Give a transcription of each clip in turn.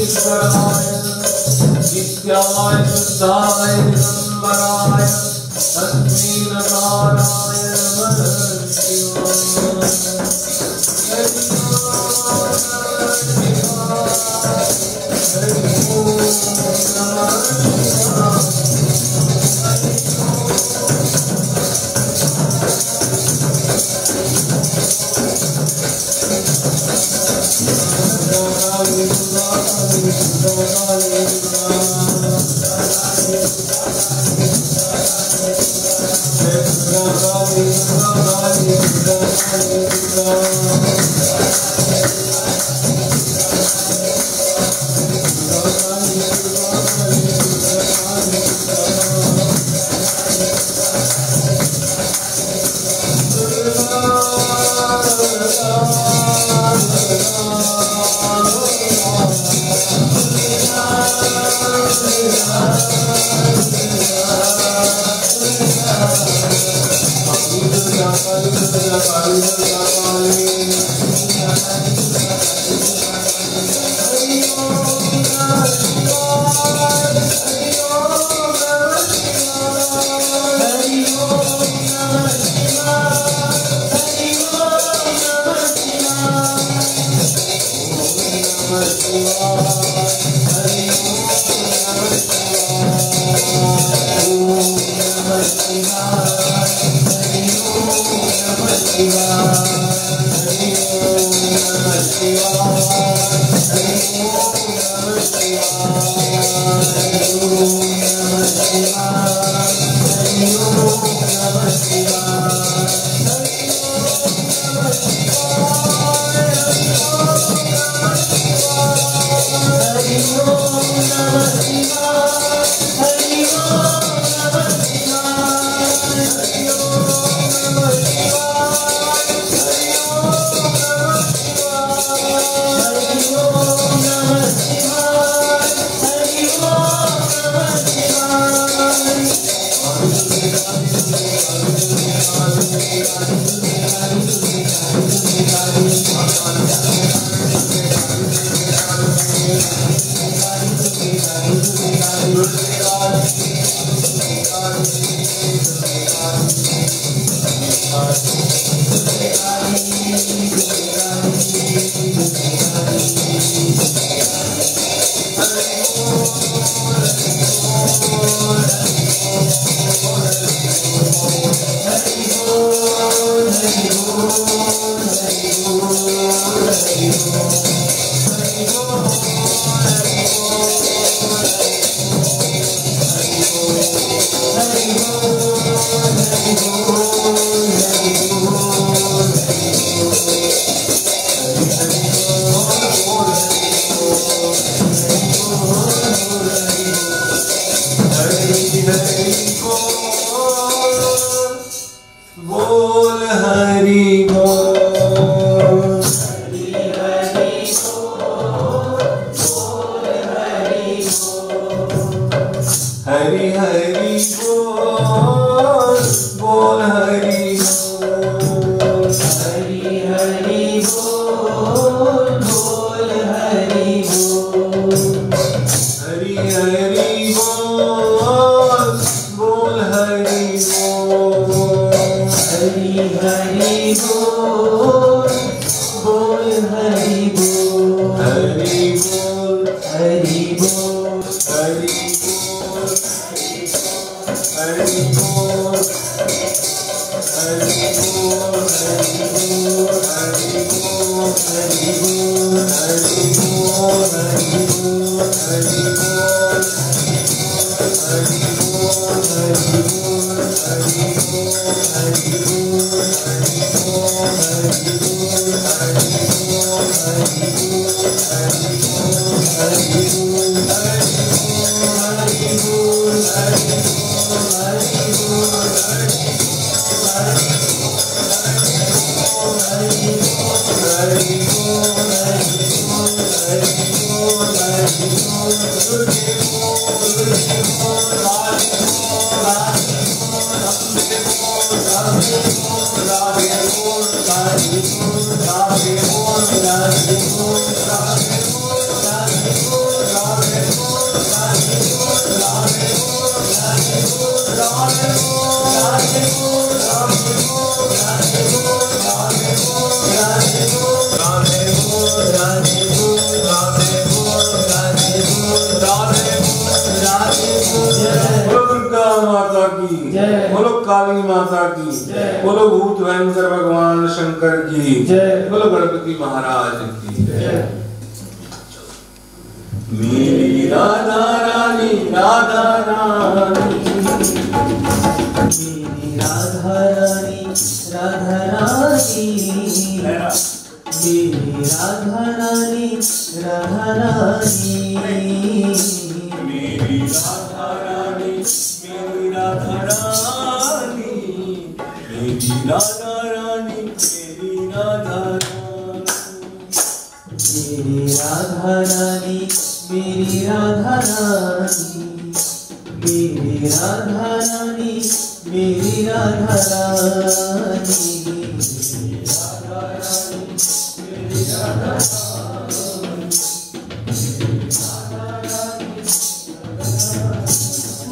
सर्वेश्वराय नित्याय शुद्धाय दिगंबराय तस्मै नकाराय नमः बोलो काली माता की, बोलो भूत भयंकर भगवान शंकर की, बोलो गणपति महाराज की। मेरी राधा रानी, राधा रानी, मेरी राधा रानी, राधा रानी, मेरी राधा रानी, राधा रानी, मेरी राधा रानी, मेरी राधा रानी, मेरी राधा रानी, मेरी राधा रानी, मेरी राधा रानी, मेरी राधा रानी, मेरी राधा रानी, मेरी राधा रानी,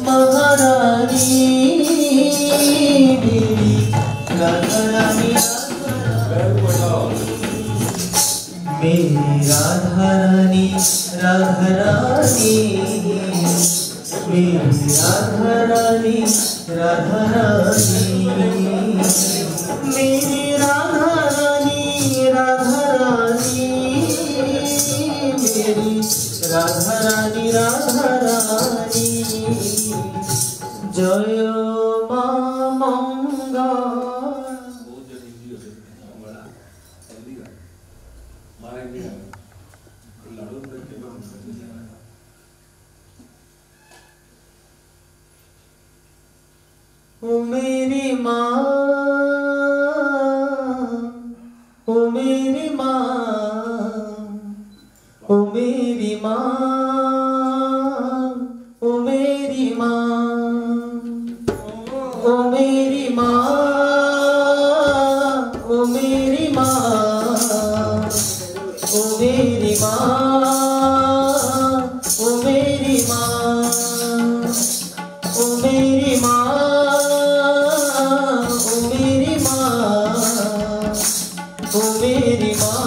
महारानी मेरी राधा रानी, मेरी राधा रानी, राधा रानी, मेरी राधा रानी, राधा रानी, मेरी राधा रानी, राधा रानी, मेरी राधा रानी, राधा रानी, जय मां मंगल। ओ मेरी माँ, ओ मेरी माँ, ओ मेरी माँ, ओ मेरी माँ, ओ मेरी माँ, ओ मेरी माँ, ओ मेरी माँ, ओ मेरी माँ, ओ मेरी माँ, ओ मेरी माँ, ओ मेरी माँ,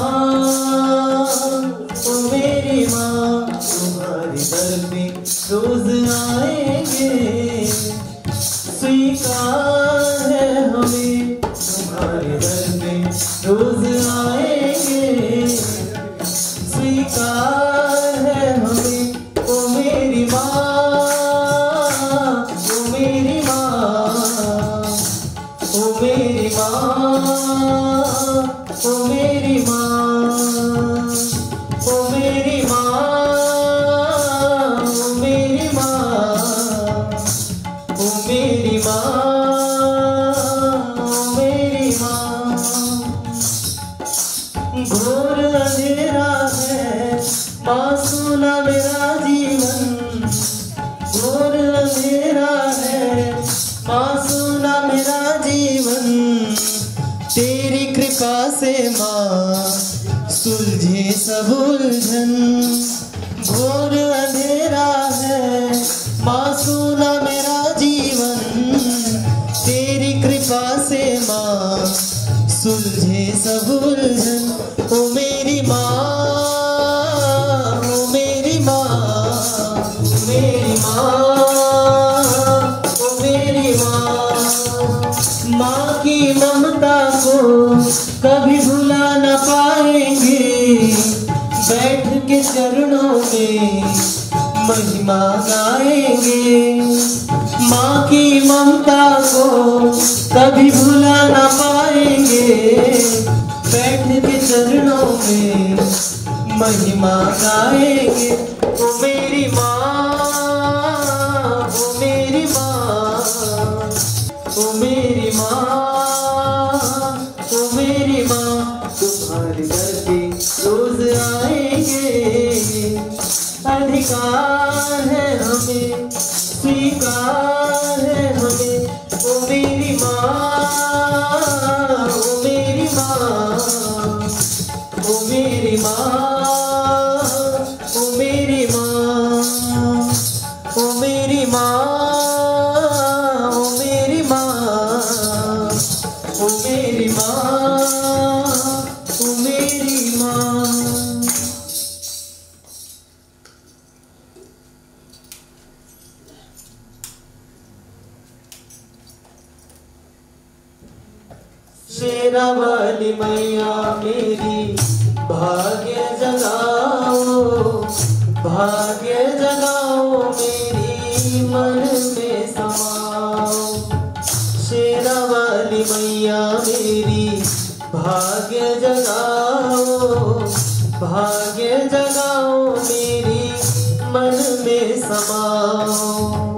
ओ मेरी माँ, तुम्हारे दर पे रोज आएंगे, स्वीकार है हमें, तुम्हारे दर पे रोज आएंगे, स्वीकार है हमें, ओ मेरी माँ, ओ मेरी माँ, ओ मेरी माँ, ओ मेरी माँ, ओ मेरी माँ, ओ मेरी माँ, ओ मेरी माँ, ओ मेरी माँ। घोर अंधेरा है मासूना मेरा जीवन, घोर अंधेरा है मासूना मेरा जीवन, तेरी कृपा से माँ सुलझे सब उलझन, घोर अंधेरा है मासूना मेरा जीवन, तेरी कृपा से माँ सुलझे सब उलझन, ओ मेरी माँ, ओ मेरी माँ, ओ मेरी माँ, ओ मेरी माँ, माँ की ममता को कभी भुला न पाएंगे, बैठ के चरणों में महिमा गाएंगे, माँ की ममता को कभी भुला न पाएंगे, बैठ के चरणों में महिमा गाएंगे, ओ मेरी माँ, ओ मेरी माँ, ओ मेरी माँ, ओ मेरी माँ, तुम्हारे घर पे रोज आएंगे, अधिकार है हमें, स्वीकार है हमें, ओ मेरी माँ, ओ मेरी माँ, ओ मेरी माँ, ओ मेरी माँ, ओ मेरी माँ, ओ मेरी माँ, ओ मेरी माँ, ओ मेरी माँ। शेरा वाली मैया मेरी भाग्य जगाओ, भाग्य जगाओ मेरी मन में समाओ। शेरा वाली मैया मेरी भाग्य जगाओ, भाग्य जगाओ मेरी मन में समाओ।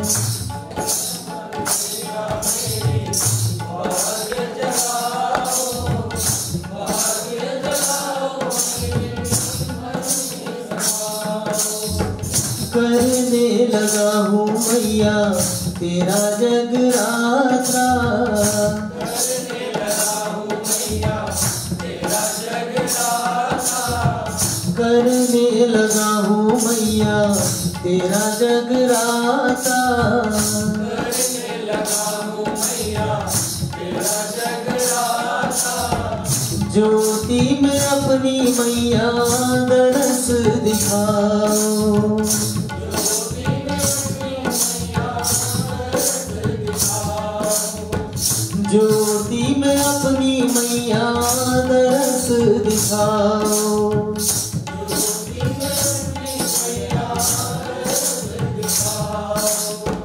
करने लगा हूँ मैया तेरा जगराता, करने लगा हूँ मैया तेरा जगराता, करने लगा हूँ मैया तेरा जगराता, करने लगा हूँ मैया तेरा जगराता। ज्योति में अपनी मैया दरस दिखाओ, ज्योति में अपनी मैया दरस दिखाओ।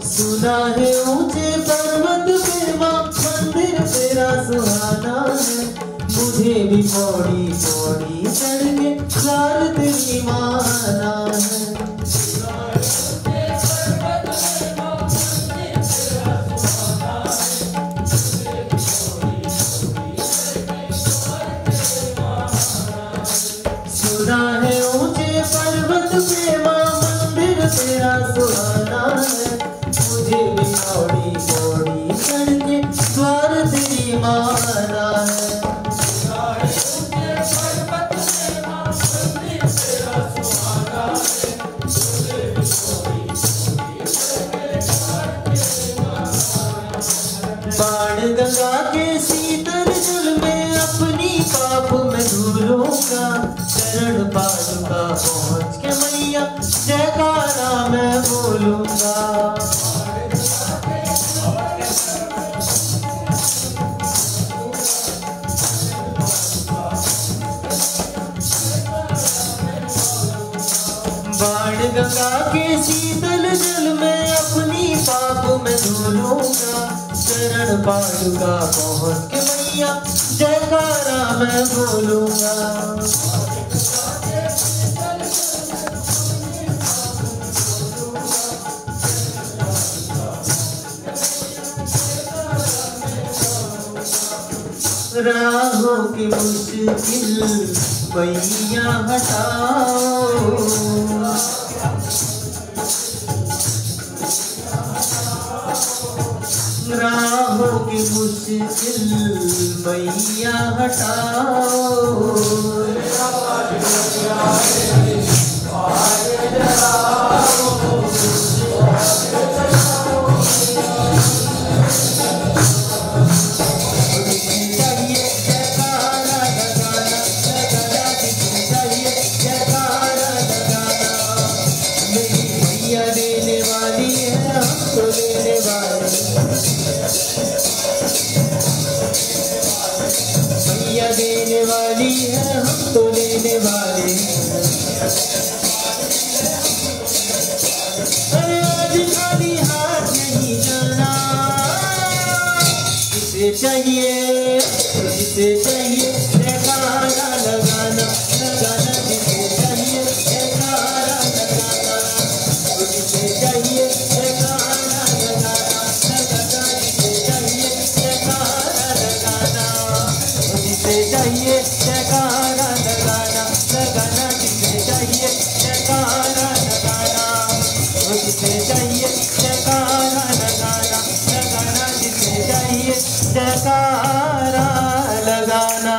सुना है ऊंचे पर्वत पे मां मंदिर तेरा सुहाना है, मुझे भी पौड़ी पौड़ी चढ़ के द्वार तेरी माना है। सुना है ऊंचे पर्वत पे मां मंदिर तेरा सुहाना है, मुझे भी पौड़ी पौड़ी चढ़ के द्वार तेरी माना है। बाण गंगा के शीतल जल में अपनी पाप में धुलूंगा, चरण पादुका पहुँच के मैया जयकारा मैं बोलूंगा। बाण गंगा के शीतल जल में अपनी पाप में धुलूंगा, चरण पादुका पहुँच के मैया जयकारा मैं बोलूंगा। राहों की मुश्किल मैया हटाओ, राहों की मुश्किल मैया हटाओ। देने वाली है हम तो लेने वाले, आज खाली हाथ नहीं जाना। जिसे चाहिए जिसे चाहिए जयकारा लगाना, लगाना जिसे चाहिए जयकारा लगाना, जिसे चाहिए जयकारा लगाना, लगाना जिसे चाहिए जयकारा लगाना, जिसे चाहिए जयकारा लगाना, लगाना जिसे चाहिए जयकारा लगाना, जिसे चाहिए जयकारा लगाना, लगाना जिसे चाहिए जयकारा लगाना।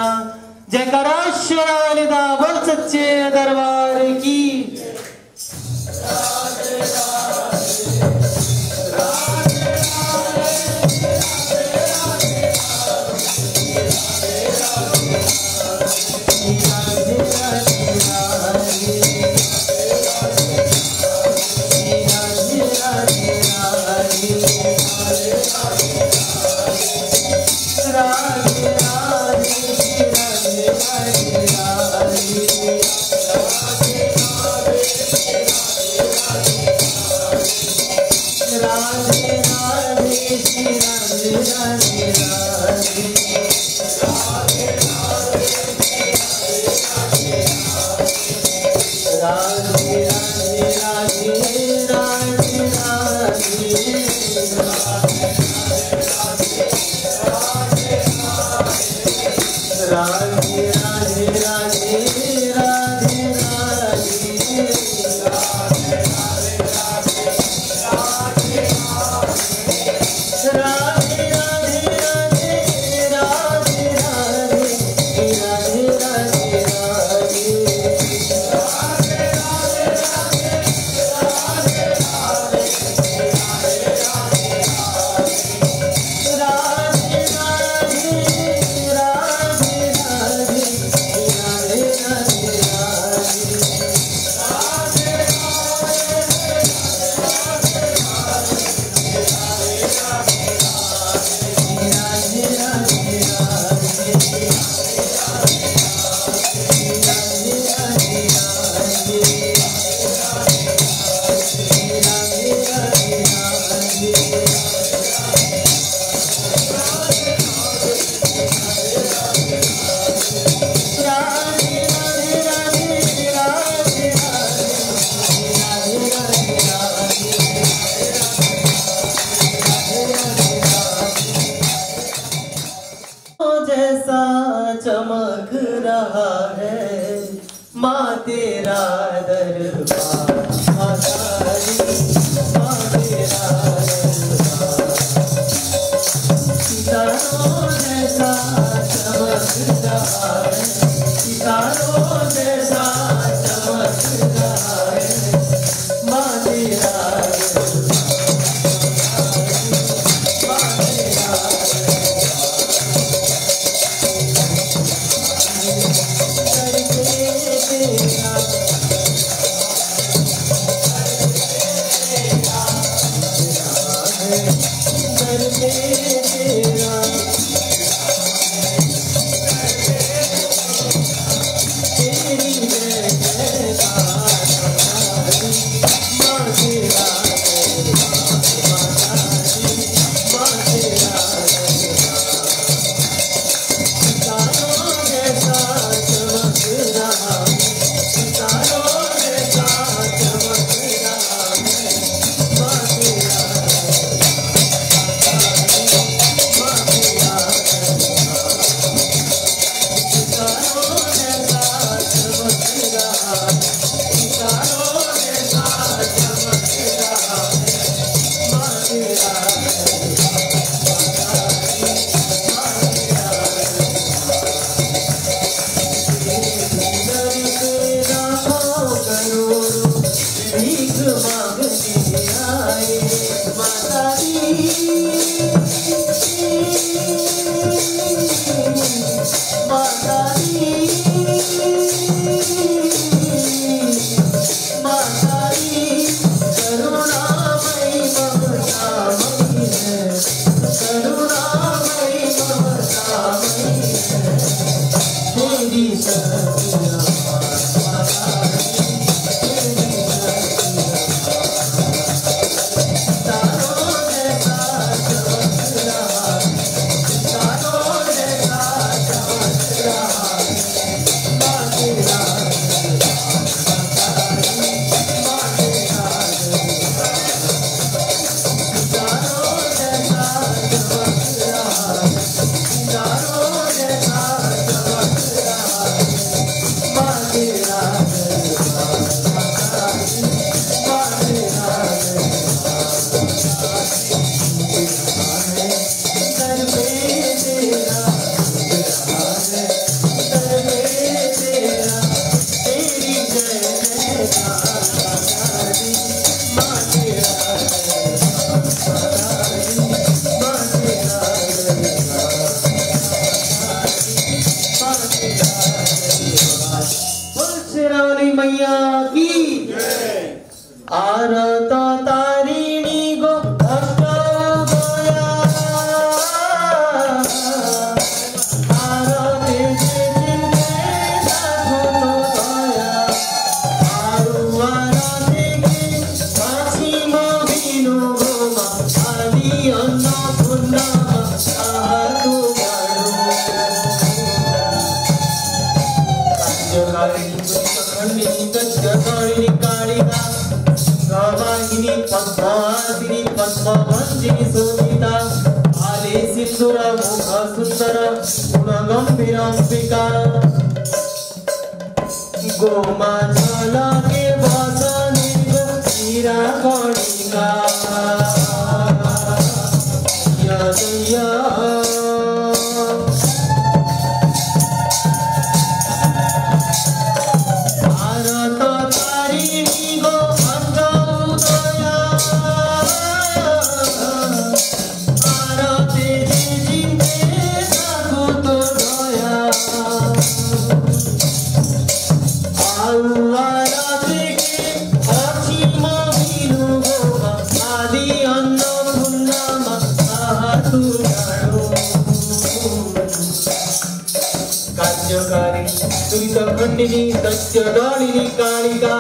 जयकारा श्वरालिदा बोल सच्चे दरबार की। राधे राधे चमक रहा है माँ तेरा दरबार, माँ तेरा दरबार, सितारों जैसा चमक रहा है, सितारों जैसा चमक रहा है माँ तेरा कालिका सिंहवाहिनी पद्मासिनी पद्मभंजिनी शोभिता भाले सिंदूर मुख सुंदर गुणगंभीरांबिका गोमाछल के बसने गो हीरा कणिका जय भारत तारिणी गो अंगोदया भारते जिंदे साधु तो दया आउवाराते के असीम बिनु गो आदि अन्नपूर्णा साधु जानो कार्यकारी दुरितखंडिनी दक्षदालिनी कालिका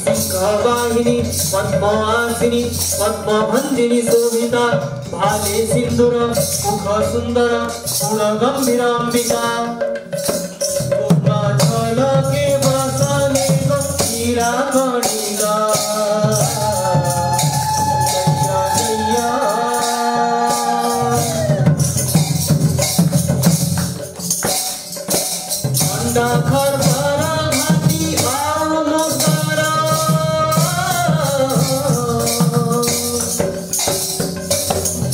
सिंहवाहिनी पद्मासिनी पद्मभंजिनी शोभिता भाले सिंदूर मुख सुंदर गुणगंभीरांबिका गोमाछल के बसने गो हीरा कणिका खर भरा घाटी आउ मुसारा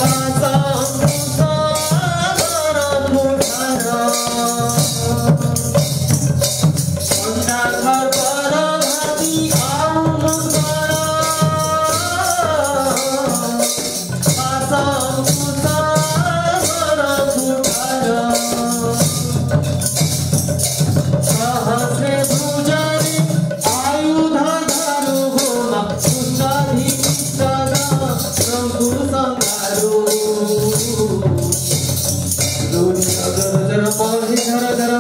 पासा मुसारा मुठारा अंडा खर भरा घाटी आउ मुसारा पासा मुसारा मुठारा सहस्रे भुजारी आयुध धारु गोमा सुंदरी सदा शंभु संहारो लोरी अगर जर पौधे धर धर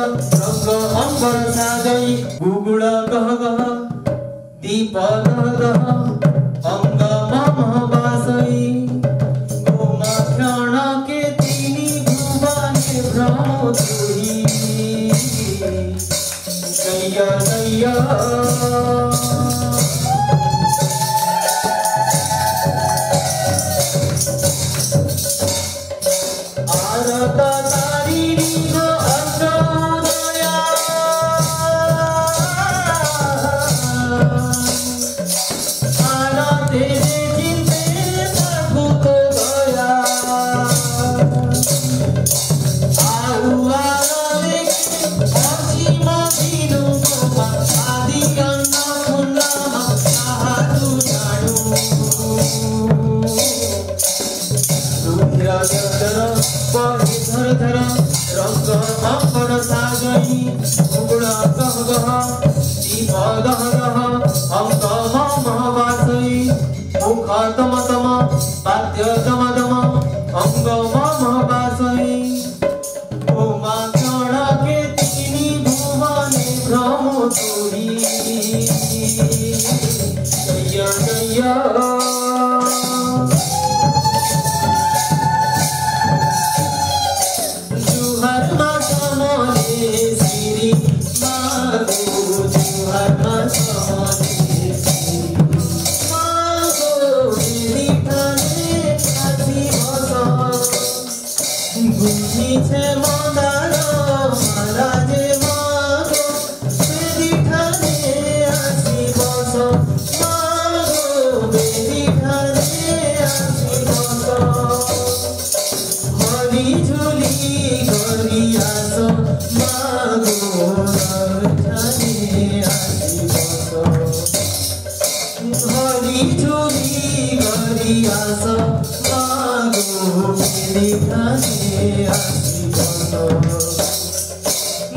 रंग अंबर साजई गुगुड़ गह गह दीप दह दह अंग मम बासई गोमा क्षण के तीनी भुवने भ्रम तुही जय जय भारत तारिणी गो अंगोदया भारते जिंदे साधु तो दया आउवाराते असीम बिनु गो आदि अन्नपूर्णा साधु जानो धर धर रंग अंबर साजई गुगुड़ गह गह दीप दह दह अंग मम बासई मुख तम तम वाद्य दम दम अंग मम बासई गोमा क्षण के तीनी भुवने भ्रम तुही जय जय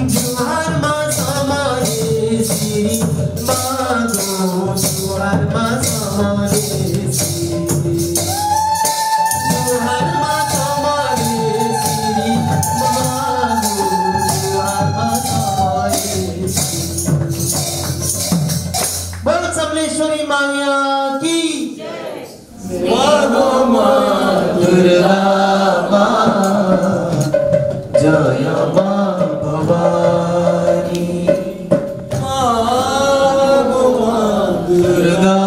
जुहार मा समारे श्री मागो जुहार मा समारे श्री जुहार मा समारे श्री मागो जुहार मा समारे श्री बोल समलेश्वरी माया की मागो मा दुर्गा जय मां भवानी मां दुर्गा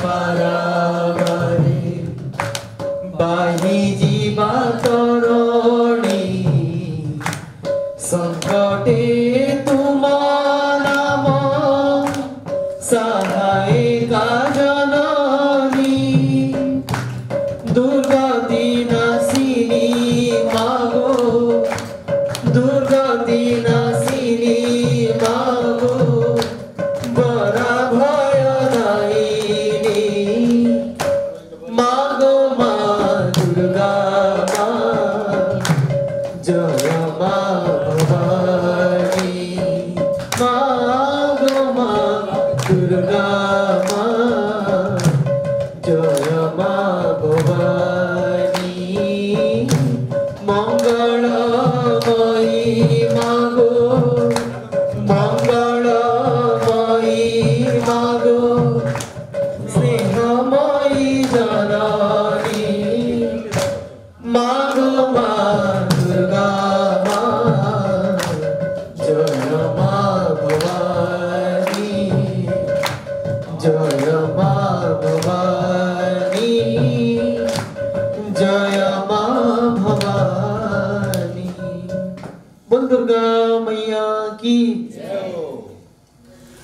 पारावारे बाही जीवा तोरणी संकटे तुम नाम सहायिका जननी दुर्गति नाशिनी मागो दुर्गति नाशिनी मागो बरा भय दायिनी मागो माँ दुर्गा माँ जय माँ भवानी मागो माँ दुर्गा माँ जय माँ भवानी मंगलमयी मागो मंगलमयी मागो स्नेहमयी जननी मागो माँ दुर्गा माँ जय माँ भवानी जय माँ भवानी जय माँ भवानी। बोल दुर्गा मैया की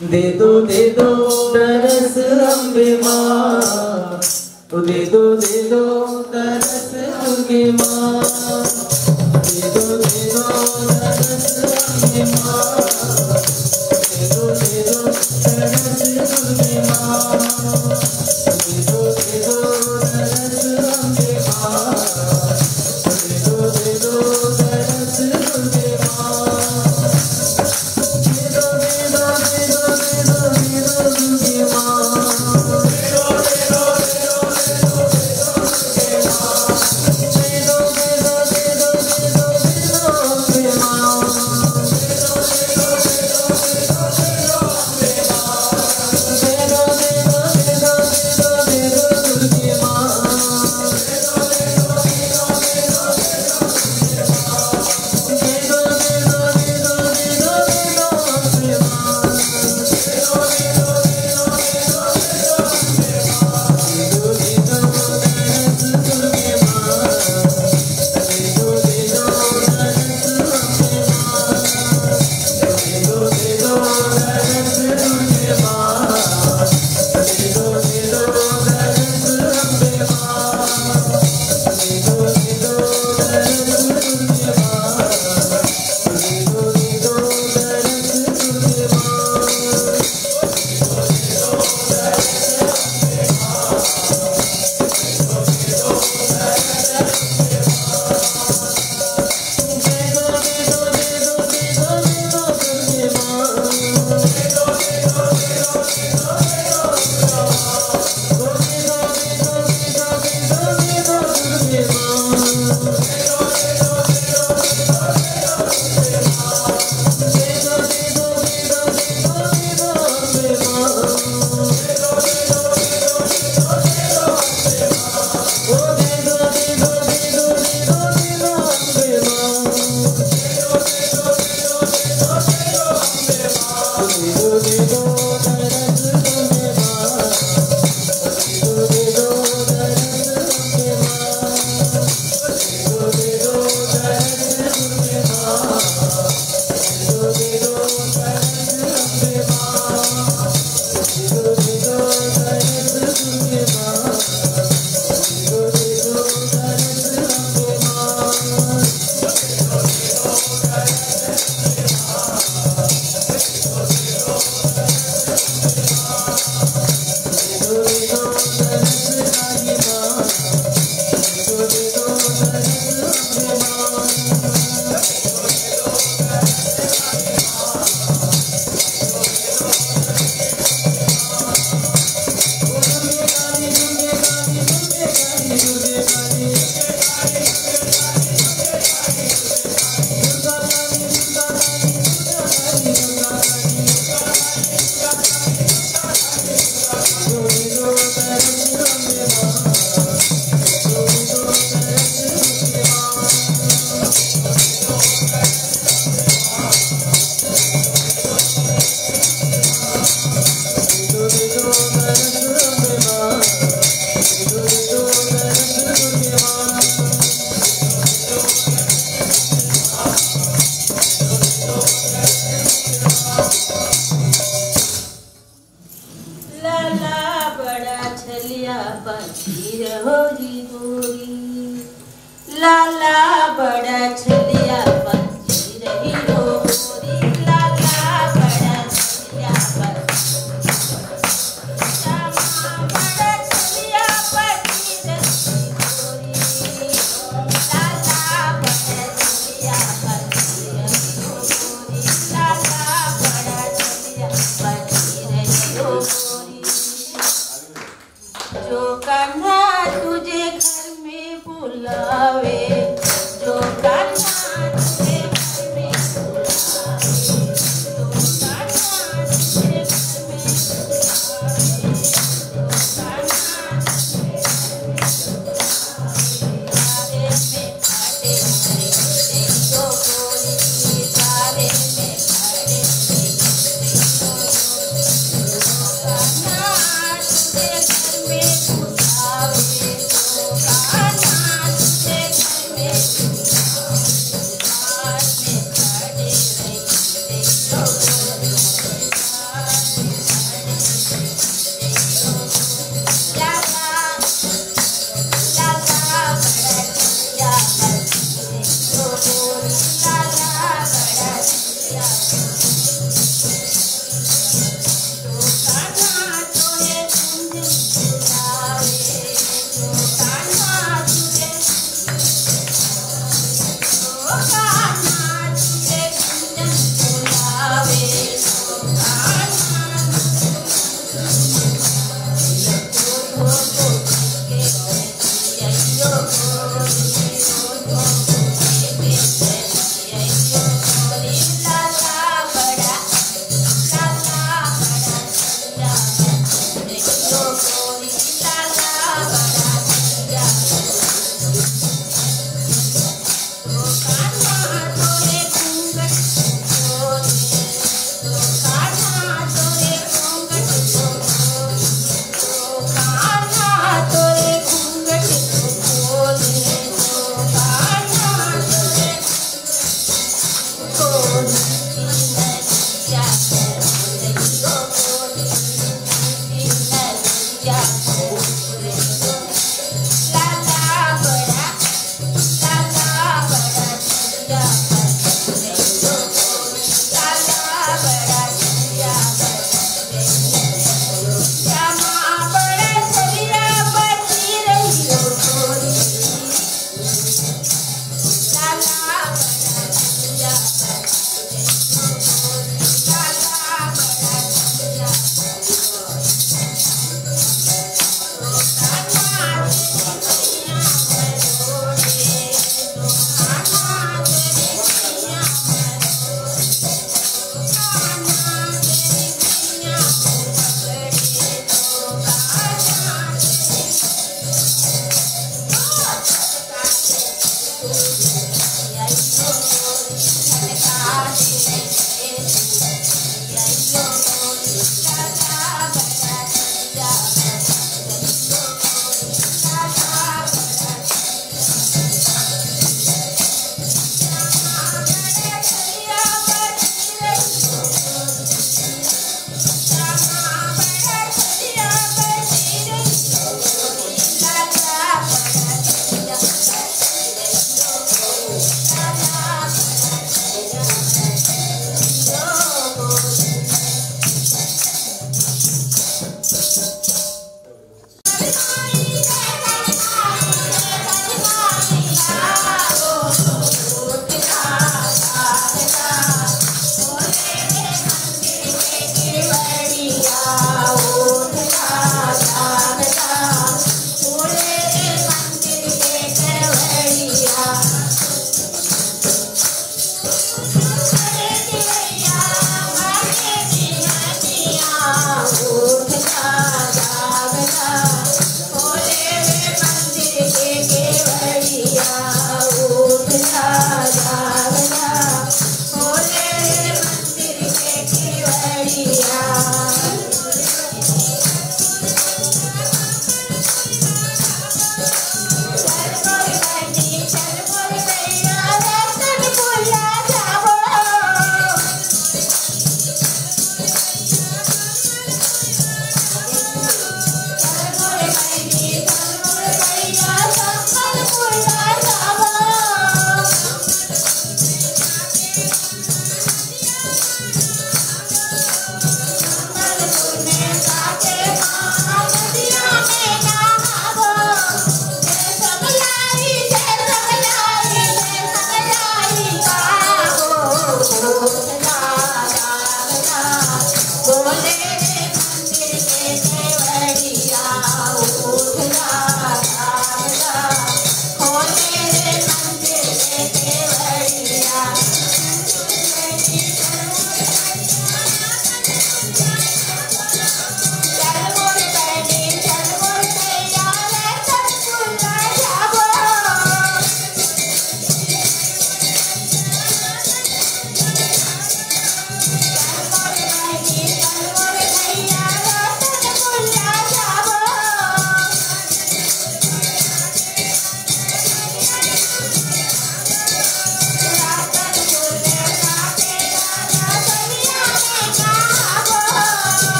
दे दो दरस अम्बे माँ तो दे दो दरस दुर्गे माँ दे दो दरस अम्बे माँ दे दो दरस दुर्गे माँ दे दो दरस अम्बे माँ दे दो दरस दुर्गे माँ दे दो दुर्गे माँ पति रहोगी गोरी, लाला बड़ा छलिया पति रही हो गोरी, लाला बड़ा छलिया जो कान्हा तुझे घर में बुलावे, जो कान्हा तुझे घर में बुलावे, जो कान्हा तुझे घर में बुलावे, जो कान्हा तुझे घर में बुलावे, तारे में खड़े जो गोरी, तारे में खड़े जो कान्हा तुझे घर में बुलावे, जो कान्हा तुझे घर में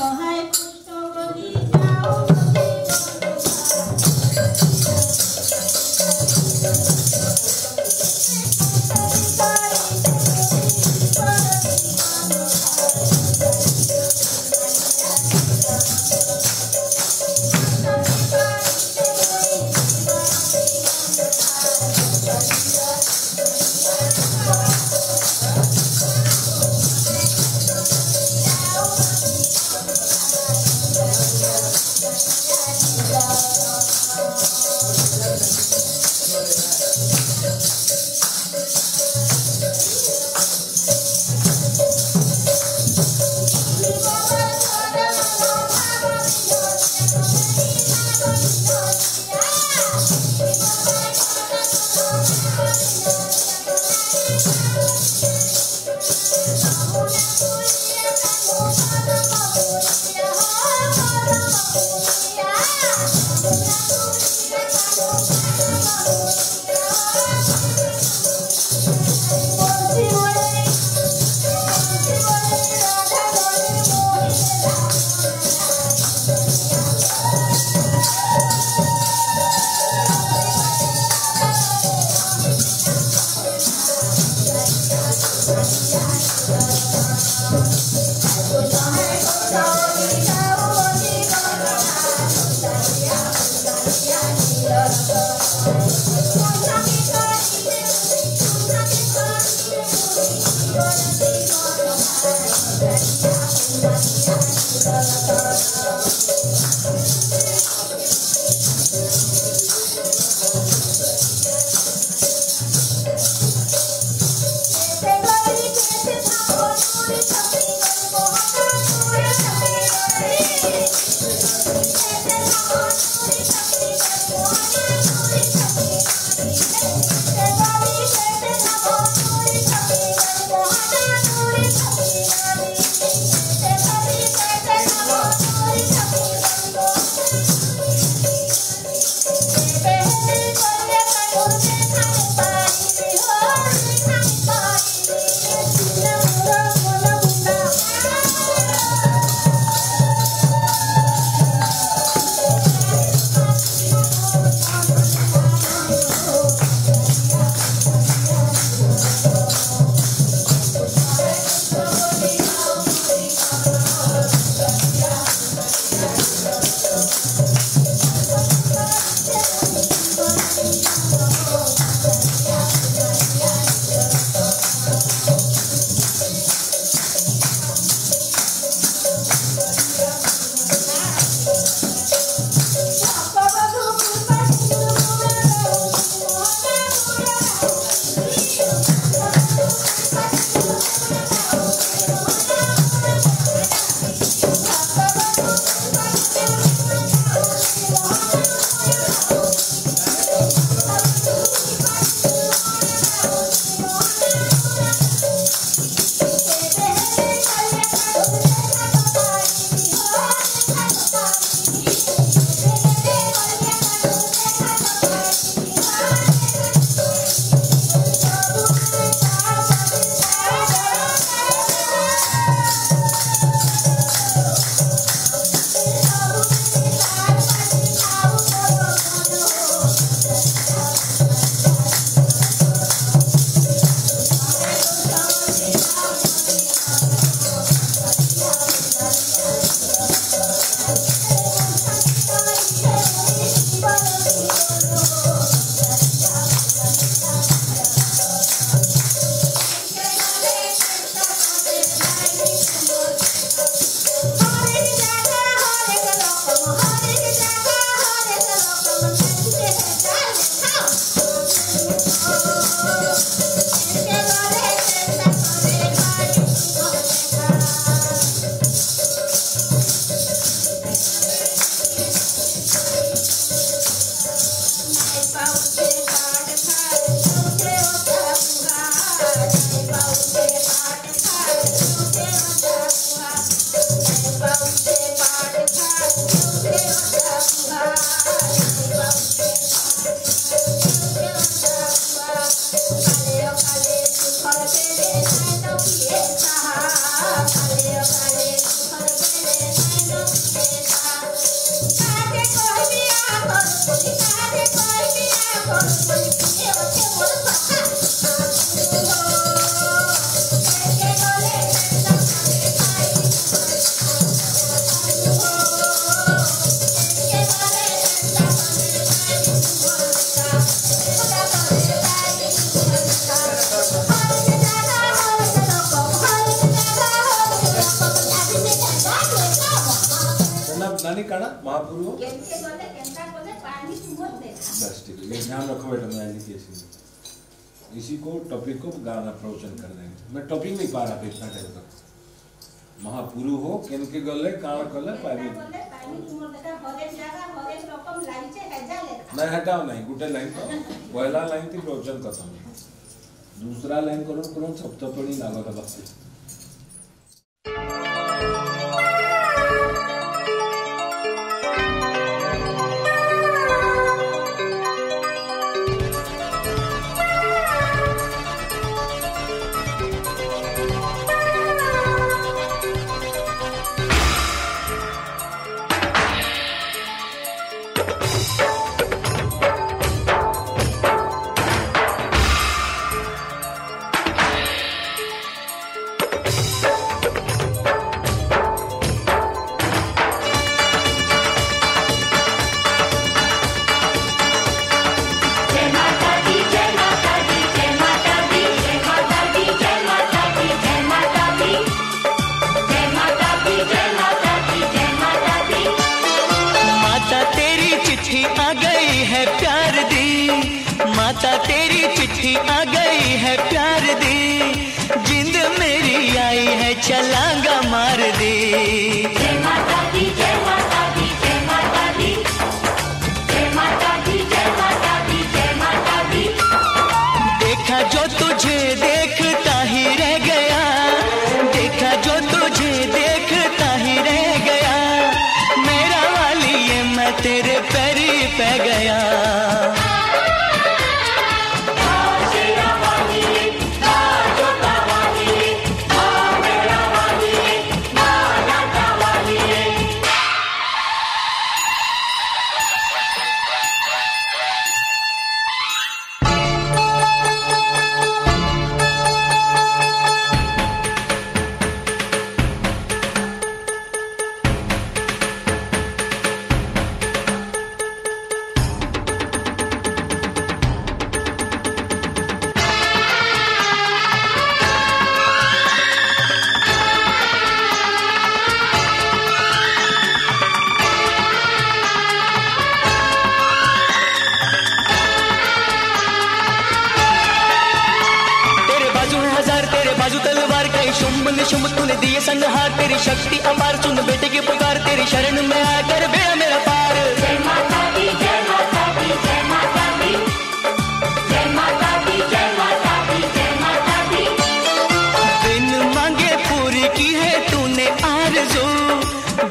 Hai काना महापुरु हो केनके बोले केनका बोले पानी मत दे। बस ठीक है, ये ध्यान रखो बेटा, मैं एजुकेशन इसी को टॉपिक को गाना प्रवचन कर देंगे। मैं टॉपिक नहीं पा रहा था इतना टाइम तक। महापुरु हो केनके गले काना गले पानी बोले पानी तुम देखा हरे जगह हरे रकम लाइन से हेजा ले। नहीं हटाओ नहीं, गुटे लाइन तो पहला लाइन थी प्रवचन खत्म, दूसरा लाइन करो करो सप्तपदी नागा का बस। माता तेरी चिट्ठी आ गई है प्यार दी, जिंद मेरी आई है चलांगा मार दी। जय माता दी जय माता दी जय माता दी जय माता दी जय माता दी जय माता दी। देखा जो तुझे देखता ही रह गया, देखा जो तुझे देखता ही रह गया, मेरा वाली ये मैं तेरे पैरी पे गया। शुंभ तूने दिए संहार, तेरी शक्ति अपार, सुन बेटे की पुकार, तेरी शरण में आकर बेड़ा मेरा पार। जय माता दी जय माता दी जय माता दी जय माता दी जय माता दी जय माता दी। बिन मांगे पूरी की है तूने आरज़ू,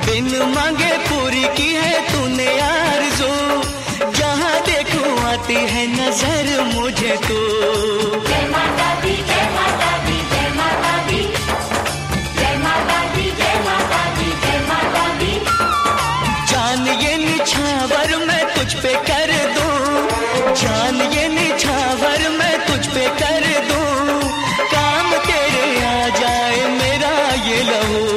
बिन मांगे पूरी की है तूने आरज़ू, जहाँ देखूं आती है नजर मुझे तू। जय माता दी जय माता दी जय माता दी जय माता दी जय माता दी जय माता दी। जान ये निछावर मैं तुझ पे कर दूं, जान ये निछावर मैं तुझ पे कर दूं, काम तेरे आ जाए मेरा ये लहू।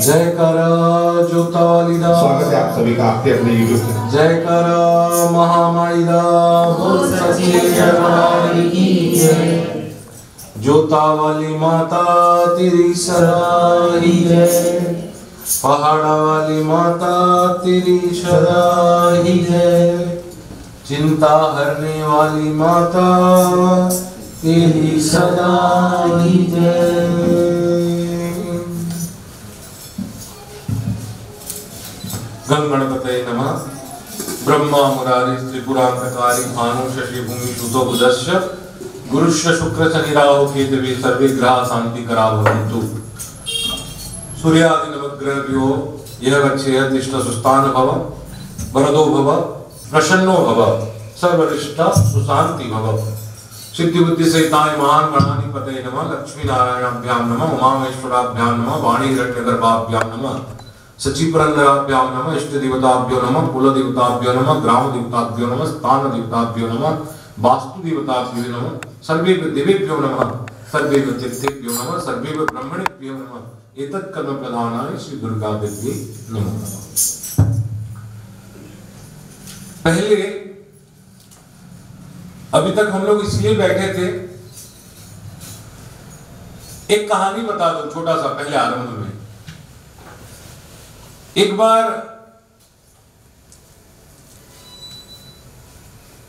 जयकारा जोता वाली दा। स्वागत है आप सभी का आपके अपने YouTube चैनल। जयकारा महामाई दा। बोल सच्चे दरबार की जय। जोता वाली माता तेरी सराही जय, पहाड़ा वाली माता तेरी सराही जय, चिंता हरने वाली माता तेरी सदा ही जय। गं गणपतये नमः। ब्रह्मा मुरारी त्रिपुरांतकारी भानु शशि भूमि सुतो बुधस्य गुरुश्च शुक्र शनि राहु केतवे सर्वे ग्रह शांति करा भवन्तु। सूर्यादि नवग्रहभ्यो यः गच्छेत् तिष्ठ सुस्थान भव, वरदो भव, प्रसन्नो भव, सर्वरिष्ठा सुशांति भव। सिद्धि बुद्धि सहिताय महान गणानि पतये नमः। लक्ष्मी नारायणाभ्याम नमः। उमामेश्वराभ्याम नमः। वाणी हिरण्यगर्भाभ्याम नमः। सचिपुरंदराभ्याम नमः। इष्ट देवताभ्यो नमः। कुल देवताभ्यो नमः। ग्राम देवताभ्यो नमः। स्थान देवताभ्यो नमः। वास्तु देवताभ्यो नमः। सर्वे देवेभ्यो नमः। सर्वे तीर्थेभ्यो नमः। सर्वे ब्रह्मणेभ्यो नमः। एतत् कर्म प्रधानाय श्री दुर्गा देवी नमो नमः। पहले अभी तक हम लोग इसलिए बैठे थे, एक कहानी बता दो छोटा सा पहले आरंभ में। एक बार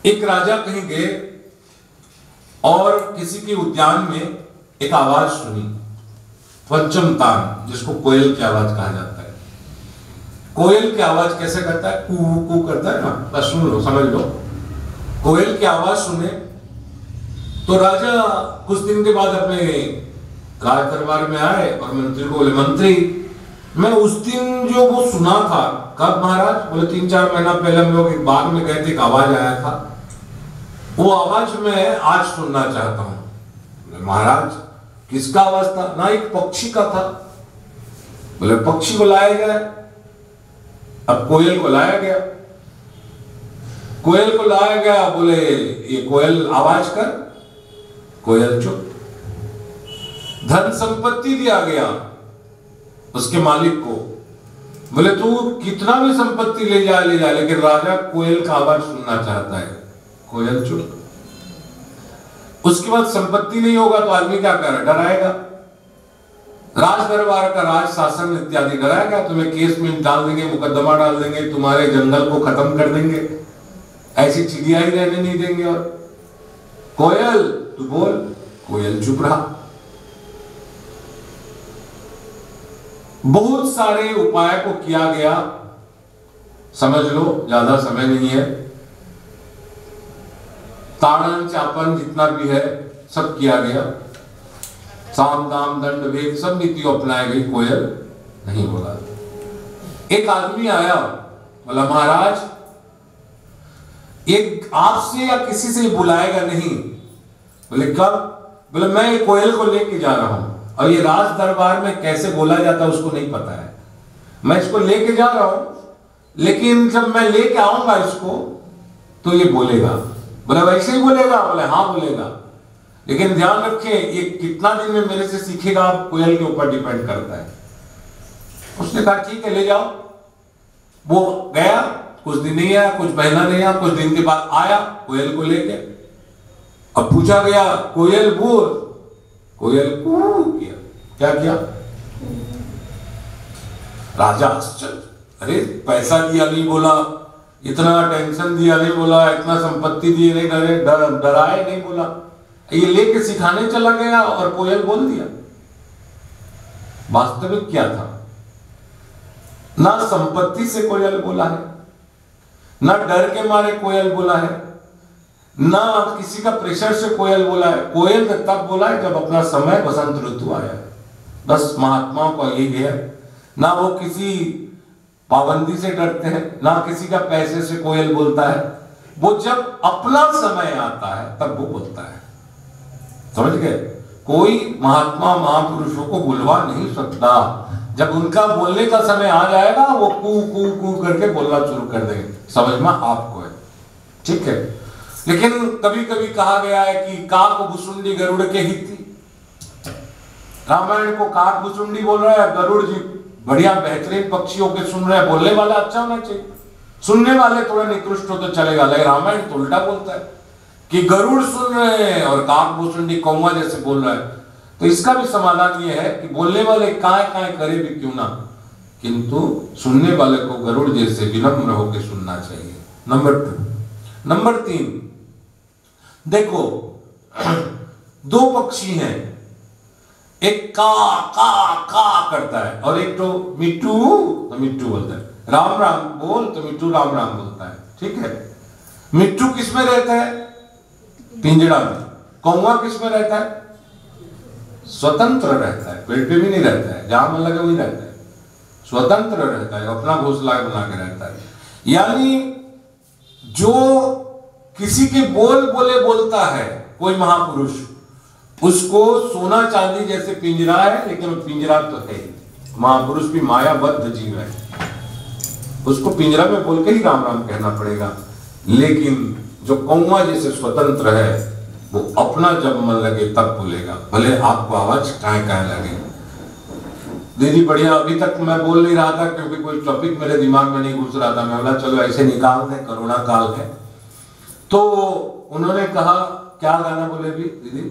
एक राजा कहीं गए और किसी के उद्यान में एक आवाज सुनी, पंचम तान, जिसको कोयल की आवाज कहा जाता है। कोयल की आवाज कैसे करता है? कू कू करता है ना, बस सुन लो, समझ लो। कोयल की आवाज सुने तो राजा कुछ दिन के बाद अपने राज दरबार में आए और मंत्री को बोले, मंत्री मैं उस दिन जो वो सुना था, कब महाराज? बोले 3-4 महीना पहले हम लोग एक बाग में गए थे, एक आवाज आया था, वो आवाज मैं आज सुनना चाहता हूं। महाराज किसका आवाज था? ना एक पक्षी का था। बोले पक्षी को लाया गया। अब कोयल को लाया गया। कोयल को लाया गया, बोले ये कोयल आवाज कर। कोयल चुप। धन संपत्ति दिया गया उसके मालिक को। बोले तू कितना भी संपत्ति ले जा, लेकिन राजा कोयल का आवाज सुनना चाहता है। कोयल चुप। उसके बाद संपत्ति नहीं होगा तो आदमी क्या करे? डराएगा। राज दरबार का राज शासन इत्यादि डराएगा, तुम्हें केस में डाल देंगे, मुकदमा डाल देंगे, तुम्हारे जंगल को खत्म कर देंगे, ऐसी चिड़िया ही रहने नहीं देंगे। और कोयल तू बोल। कोयल चुप रहा। बहुत सारे उपाय को किया गया, समझ लो, ज्यादा समय नहीं है। ताड़न चापन जितना भी है सब किया गया, साम दाम दंड भेद सब नीति अपनाई गई, कोयल नहीं बोला। एक आदमी आया, बोला महाराज एक आपसे या किसी से बुलाएगा नहीं। बोले कब? बोले मैं कोयल को लेके जा रहा हूं और ये राज दरबार में कैसे बोला जाता है उसको नहीं पता है। मैं इसको लेके जा रहा हूं, लेकिन जब मैं लेके आऊंगा इसको तो ये बोलेगा। बोले वैसे ही बोलेगा? बोले हाँ बोलेगा, लेकिन ध्यान रखें ये कितना दिन में मेरे से सीखेगा आप कोयल के ऊपर डिपेंड करता है। उसने कहा ठीक है ले जाओ। वो गया, कुछ दिन नहीं आया, कुछ महीना नहीं आया, कुछ दिन के बाद आया कोयल को लेके। अब पूछा गया कोयल बोल। कोयल कू किया। क्या किया? राजा आश्चर्य, अरे पैसा दिया नहीं बोला, इतना टेंशन दिया नहीं बोला, इतना संपत्ति दी नहीं, डराए नहीं बोला, ये लेके सिखाने चला गया और कोयल बोल दिया। वास्तविक क्या था? ना संपत्ति से कोयल बोला है, ना डर के मारे कोयल बोला है, ना किसी का प्रेशर से कोयल बोला है। कोयल तब बोला है जब अपना समय बसंत ऋतु आया। बस महात्माओं का यही है, ना वो किसी पाबंदी से डरते हैं, ना किसी का पैसे से कोयल बोलता है। वो जब अपना समय आता है तब वो बोलता है। समझ गए? कोई महात्मा महापुरुषों को बुलवा नहीं सकता। जब उनका बोलने का समय आ जाएगा वो कू कू कू करके बोलना शुरू कर देंगे। समझ में आपको है? ठीक है। लेकिन कभी कभी कहा गया है कि काक भुसुंडी गरुड़ के हित। रामायण को काक भुसुंडी बोल रहा है, गरुड़ जी बढ़िया बेहतरीन पक्षियों के सुन रहे हैं। बोलने वाला अच्छा होना चाहिए, सुनने वाले थोड़ा निकृष्ट हो तो चलेगा। लेकिन रामायण तो उल्टा बोलता है कि गरुड़ सुन रहे हैं और काक भुसुंडी कौवा जैसे बोल रहा है। तो इसका भी समाधान ये है कि बोलने वाले काय काय करे भी क्यों ना, किंतु सुनने वाले को गरुड़ जैसे विनम्र होकर सुनना चाहिए। नंबर 2। नंबर 3, देखो दो पक्षी हैं, एक का करता है और एक तो मिट्टू तो मिट्टू बोलता है। राम राम बोल तो मिट्टू राम राम बोलता है। ठीक है। मिट्टू किस में रहता है? पिंजड़ा में। कौवा किस में रहता है? स्वतंत्र रहता है, पेड़ पे भी नहीं रहता है, जहां मन लगे वही रहता है, स्वतंत्र रहता है, अपना घोंसला बना के रहता है। यानी जो किसी के बोल बोले बोलता है कोई महापुरुष, उसको सोना चांदी जैसे पिंजरा है, लेकिन पिंजरा तो है, महापुरुष भी मायाबद्ध जीव है, उसको पिंजरा में बोल के ही राम राम कहना पड़ेगा। लेकिन जो कौवा जैसे स्वतंत्र है वो अपना जब मन लगे तब बोलेगा, भले आपको आवाज कहाँ लगे। दीदी बढ़िया, अभी तक मैं बोल नहीं रहा था क्योंकि कोई टॉपिक मेरे दिमाग में नहीं घुस रहा था, मैं बोला चलो ऐसे निकाल दें, कोरोना काल है। तो उन्होंने कहा क्या गाना बोले भी दीदी?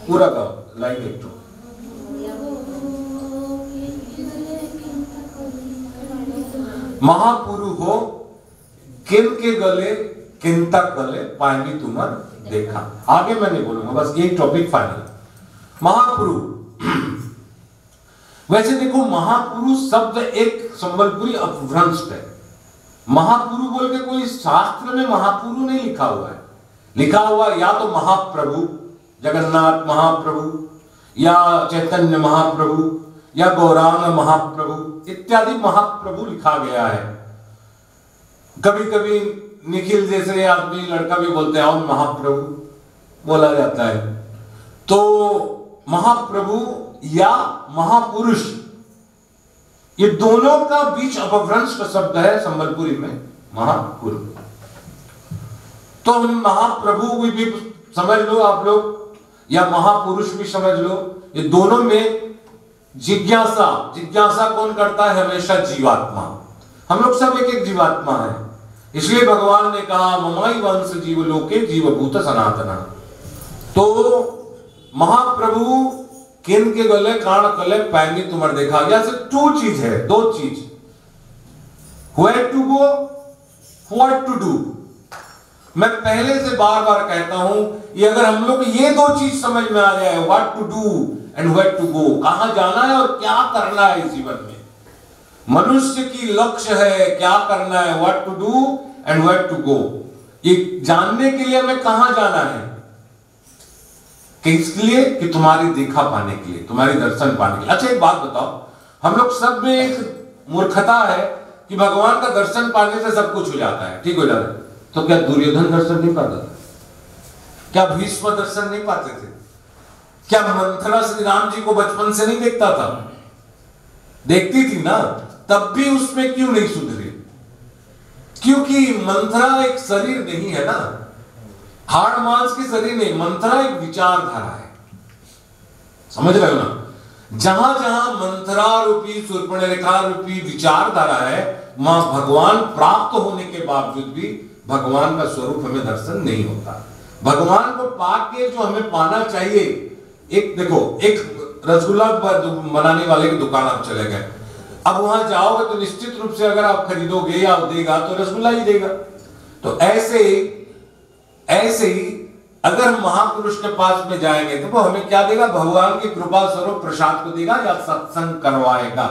पूरा गाओ, लाइन एक तो। महापुरु हो किन के गले किंता गले पानी तुमर देखा। आगे मैं नहीं बोलूंगा, बस ये टॉपिक फाइनल। महापुरु, वैसे देखो महापुरु शब्द एक संबलपुरी अपभ्रंश है। महापुरु बोल के कोई शास्त्र में महापुरु नहीं लिखा हुआ है, लिखा हुआ या तो महाप्रभु, जगन्नाथ महाप्रभु, या चैतन्य महाप्रभु, या गौरांग महाप्रभु इत्यादि महाप्रभु लिखा गया है। कभी कभी निखिल जैसे आदमी लड़का भी बोलते हैं और महाप्रभु बोला जाता है। तो महाप्रभु या महापुरुष, ये दोनों का बीच अपभ्रंश का शब्द है संबलपुरी में महापुरु। तो महाप्रभु भी समझ लो आप लोग, या महापुरुष भी समझ लो, ये दोनों में जिज्ञासा, जिज्ञासा कौन करता है? हमेशा जीवात्मा। हम लोग सब एक एक जीवात्मा है, इसलिए भगवान ने कहा ममाई वंश जीवलोके जीवभूत सनातना। तो महाप्रभु किन के गले कान कले पैनी तुमर देखा। यहां से टू चीज है, दो चीज, where to go, what to do. मैं पहले से बार बार कहता हूं, ये अगर हम लोग ये दो चीज समझ में आ जाए, what to do and where to go, कहां जाना है और क्या करना है इस जीवन में। मनुष्य की लक्ष्य है क्या करना है, what to do and where to go. ये जानने के लिए हमें कहां जाना है, किसके लिए? कि तुम्हारी देखा पाने के लिए, तुम्हारी दर्शन पाने के लिए। अच्छा एक बात बताओ, हम लोग सब में एक मूर्खता है कि भगवान का दर्शन पाने से सब कुछ हो जाता है, ठीक हो जाता है। तो क्या दुर्योधन दर्शन नहीं पाता था? क्या भीष्म दर्शन नहीं पाते थे? क्या मंथरा श्री राम जी को बचपन से नहीं देखता था? देखती थी ना, तब भी उसमें क्यों नहीं सुधरे? क्योंकि मंथरा एक शरीर नहीं है ना, हाड़ मांस की शरीर नहीं, मंथरा एक विचारधारा है, समझ रहे हो ना। जहां जहां मंथरा रूपी शूर्पणरेखा रूपी विचारधारा है, वहां भगवान प्राप्त होने के बावजूद भी भगवान का स्वरूप हमें दर्शन नहीं होता। भगवान को पाके जो हमें पाना चाहिए, एक देखो, एक रसगुल्ला बनाने वाले की दुकान आप चले गए, अब वहां जाओगे तो निश्चित रूप से अगर आप खरीदोगे या देगा तो रसगुल्ला ही देगा। तो ऐसे ही अगर हम महापुरुष के पास में जाएंगे तो वो हमें क्या देगा? भगवान की कृपा स्वरूप प्रसाद को देगा या सत्संग करवाएगा,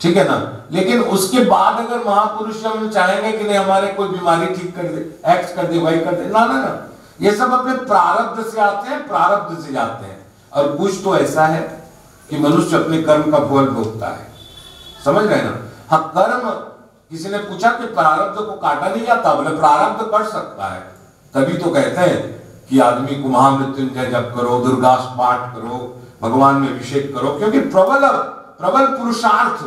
ठीक है ना। लेकिन उसके बाद अगर महापुरुष हम चाहेंगे कि नहीं हमारे कोई बीमारी ठीक कर दे, एक्स कर दे, वाई कर दे, ना ना ना, ये सब अपने प्रारब्ध से आते हैं, प्रारब्ध से जाते हैं। और कुछ तो ऐसा है कि मनुष्य अपने कर्म का फल भोगता है, समझ रहे ना। हाँ, कर्म, किसी ने पूछा कि प्रारब्ध को काटा नहीं जाता, बोले प्रारब्ध कर सकता है, तभी तो कहते हैं कि आदमी को महामृत्युंजय जप करो, दुर्गा पाठ करो, भगवान में अभिषेक करो, क्योंकि प्रबल पुरुषार्थ।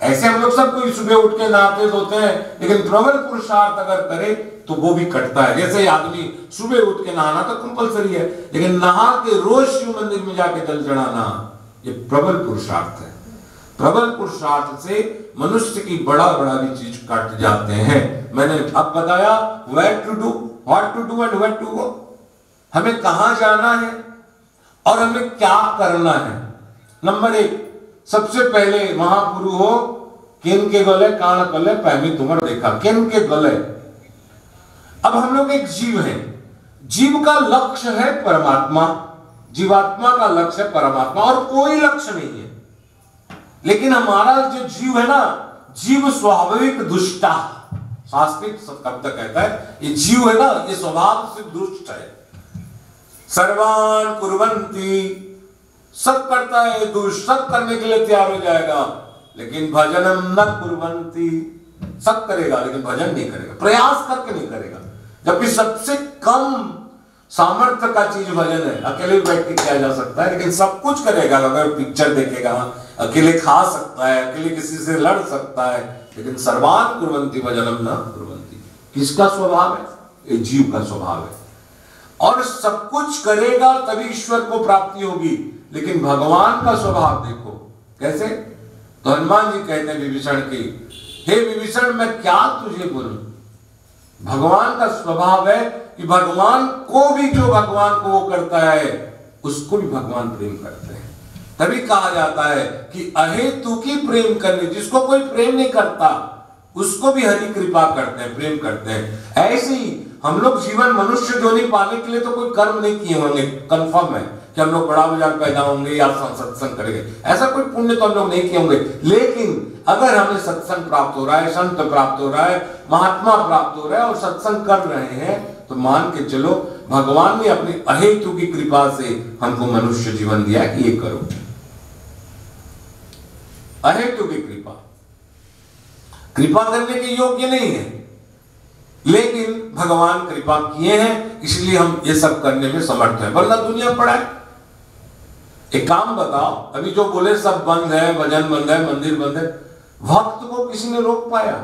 ऐसे हम लोग सब कोई सुबह उठ के नहाते धोते हैं, लेकिन प्रबल पुरुषार्थ अगर करे तो वो भी कटता है। जैसे आदमी सुबह उठ के नहाना तो कंपलसरी है, लेकिन नहा के रोज शिव मंदिर में जाके जल चढ़ाना, ये प्रबल पुरुषार्थ है। प्रबल पुरुषार्थ से मनुष्य की बड़ा बड़ा भी चीज कट जाते हैं। मैंने अब बताया where to do, what to do and where to go, हमें कहां जाना है और हमें क्या करना है। नंबर एक, सबसे पहले महापुरु हो किन के गले कान कले पैमी तुमर देखा। किन के गले, अब हम लोग एक जीव हैं, जीव का लक्ष्य है परमात्मा, जीवात्मा का लक्ष्य है परमात्मा, और कोई लक्ष्य नहीं है। लेकिन हमारा जो जीव है ना, जीव स्वाभाविक दुष्टा, शास्त्रिक शब्द कहता है, ये जीव है ना, ये स्वभाव से दुष्ट है। सर्वान कुर्वन्ति, सब करता है दुष्ट, सब करने के लिए तैयार हो जाएगा, लेकिन भजनम न कुर्वन्ति, सब करेगा लेकिन भजन नहीं करेगा, प्रयास करके नहीं करेगा। जबकि सबसे कम सामर्थ्य का चीज भजन है। अकेले बैठ के किया जा सकता है, लेकिन सब कुछ करेगा। अगर पिक्चर देखेगा, अकेले खा सकता है, अकेले किसी से लड़ सकता है, लेकिन सर्वान कुर्वन्ति भजनम न कुर्वन्ति। किसका स्वभाव है? ये जीव का स्वभाव है। और सब कुछ करेगा तभी ईश्वर को प्राप्ति होगी, लेकिन भगवान का स्वभाव देखो कैसे। तो हनुमान जी कहते हैं विभीषण की, हे विभीषण मैं क्या तुझे बोलूं। भगवान का स्वभाव है कि भगवान को भी, जो भगवान को वो करता है उसको भी भगवान प्रेम करते हैं। तभी कहा जाता है कि अहेतु की प्रेम करने, जिसको कोई प्रेम नहीं करता उसको भी हरि कृपा करते हैं, प्रेम करते हैं। ऐसे ही हम लोग जीवन मनुष्य जोनी पाने के लिए तो कोई कर्म नहीं किए होंगे, कंफर्म है कि हम लोग बड़ा बाजार पैदा होंगे या सत्संग करेंगे, ऐसा कोई पुण्य तो हम लोग नहीं किए होंगे। लेकिन अगर हमें सत्संग प्राप्त हो रहा है, संत प्राप्त हो रहा है, महात्मा प्राप्त हो रहा है और सत्संग कर रहे हैं, तो मान के चलो भगवान ने अपनी अहेतु की कृपा से हमको मनुष्य जीवन दिया कि ये करो। अहेतु की कृपा, कृपा करने के योग्य नहीं है, लेकिन भगवान कृपा किए हैं, इसलिए हम ये सब करने में समर्थ हैं। वरना दुनिया पड़ा है। एक काम बताओ, अभी जो बोले सब बंद है, भजन बंद है, मंदिर बंद है, भक्त को किसी ने रोक पाया?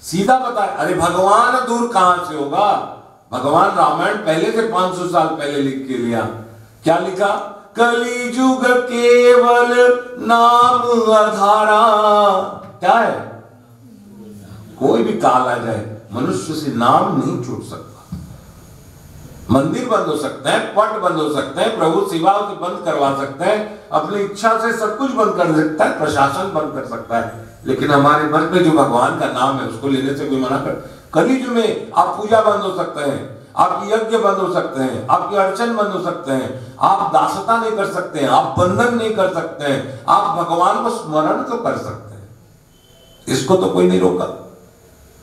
सीधा बताए, अरे भगवान दूर कहां से होगा। भगवान रामायण पहले से 500 साल पहले लिख के लिया। क्या लिखा? कली युग केवल नाम आधारा। क्या है? कोई भी काल आ जाए, मनुष्य से नाम नहीं छूट सकता। मंदिर बंद हो सकते हैं, पट बंद हो सकते हैं, प्रभु सेवा से बंद करवा सकते हैं, अपनी इच्छा से सब कुछ बंद कर सकता है, प्रशासन बंद कर सकता है, लेकिन हमारे मन में जो भगवान का नाम है उसको लेने से कोई मना कर। कलयुग में आप पूजा बंद हो सकते हैं, आपकी यज्ञ बंद हो सकते हैं, आपकी अर्चन बंद हो सकते हैं, आप दासता नहीं कर सकते हैं, आप बंधन नहीं कर सकते हैं, आप भगवान को स्मरण तो कर सकते हैं, इसको तो कोई नहीं रोका।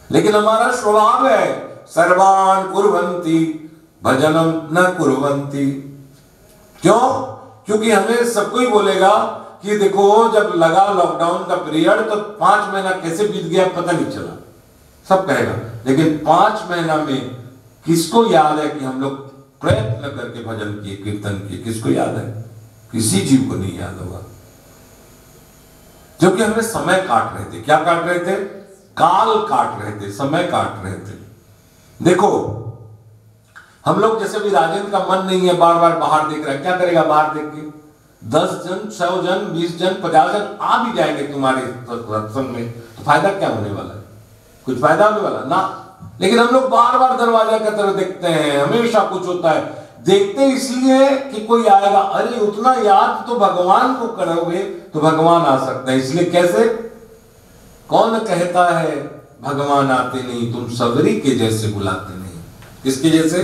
लेकिन हमारा स्वभाव है सर्वान कुर्वन्ति भजनम न कुर्वन्ति। क्यों? क्योंकि हमें सब कोई बोलेगा कि देखो जब लगा लॉकडाउन का पीरियड तो 5 महीना कैसे बीत गया पता नहीं चला, सब कहेगा। लेकिन 5 महीना में किसको याद है कि हम लोग प्रयत्न करके भजन किए, कीर्तन किए? किसको याद है? किसी जीव को नहीं याद होगा, क्योंकि हमें समय काट रहे थे। क्या काट रहे थे? काल काट रहे थे, समय काट रहे थे। देखो हम लोग जैसे भी राजेंद्र का मन नहीं है, बार बार बाहर देख रहा है, क्या करेगा बाहर देख के? 10 जन, 100 जन, 20 जन, 50 जन आ भी जाएंगे तुम्हारे सत्संग में, तो फायदा क्या होने वाला है? कुछ फायदा होने वाला ना। लेकिन हम लोग बार बार दरवाजा की तरफ देखते हैं, हमेशा कुछ होता है। देखते इसलिए कि कोई आएगा, अरे उतना याद तो भगवान को करोगे तो भगवान आ सकते हैं। इसलिए कैसे? कौन कहता है भगवान आते नहीं, तुम सबरी के जैसे बुलाते नहीं। किसके जैसे?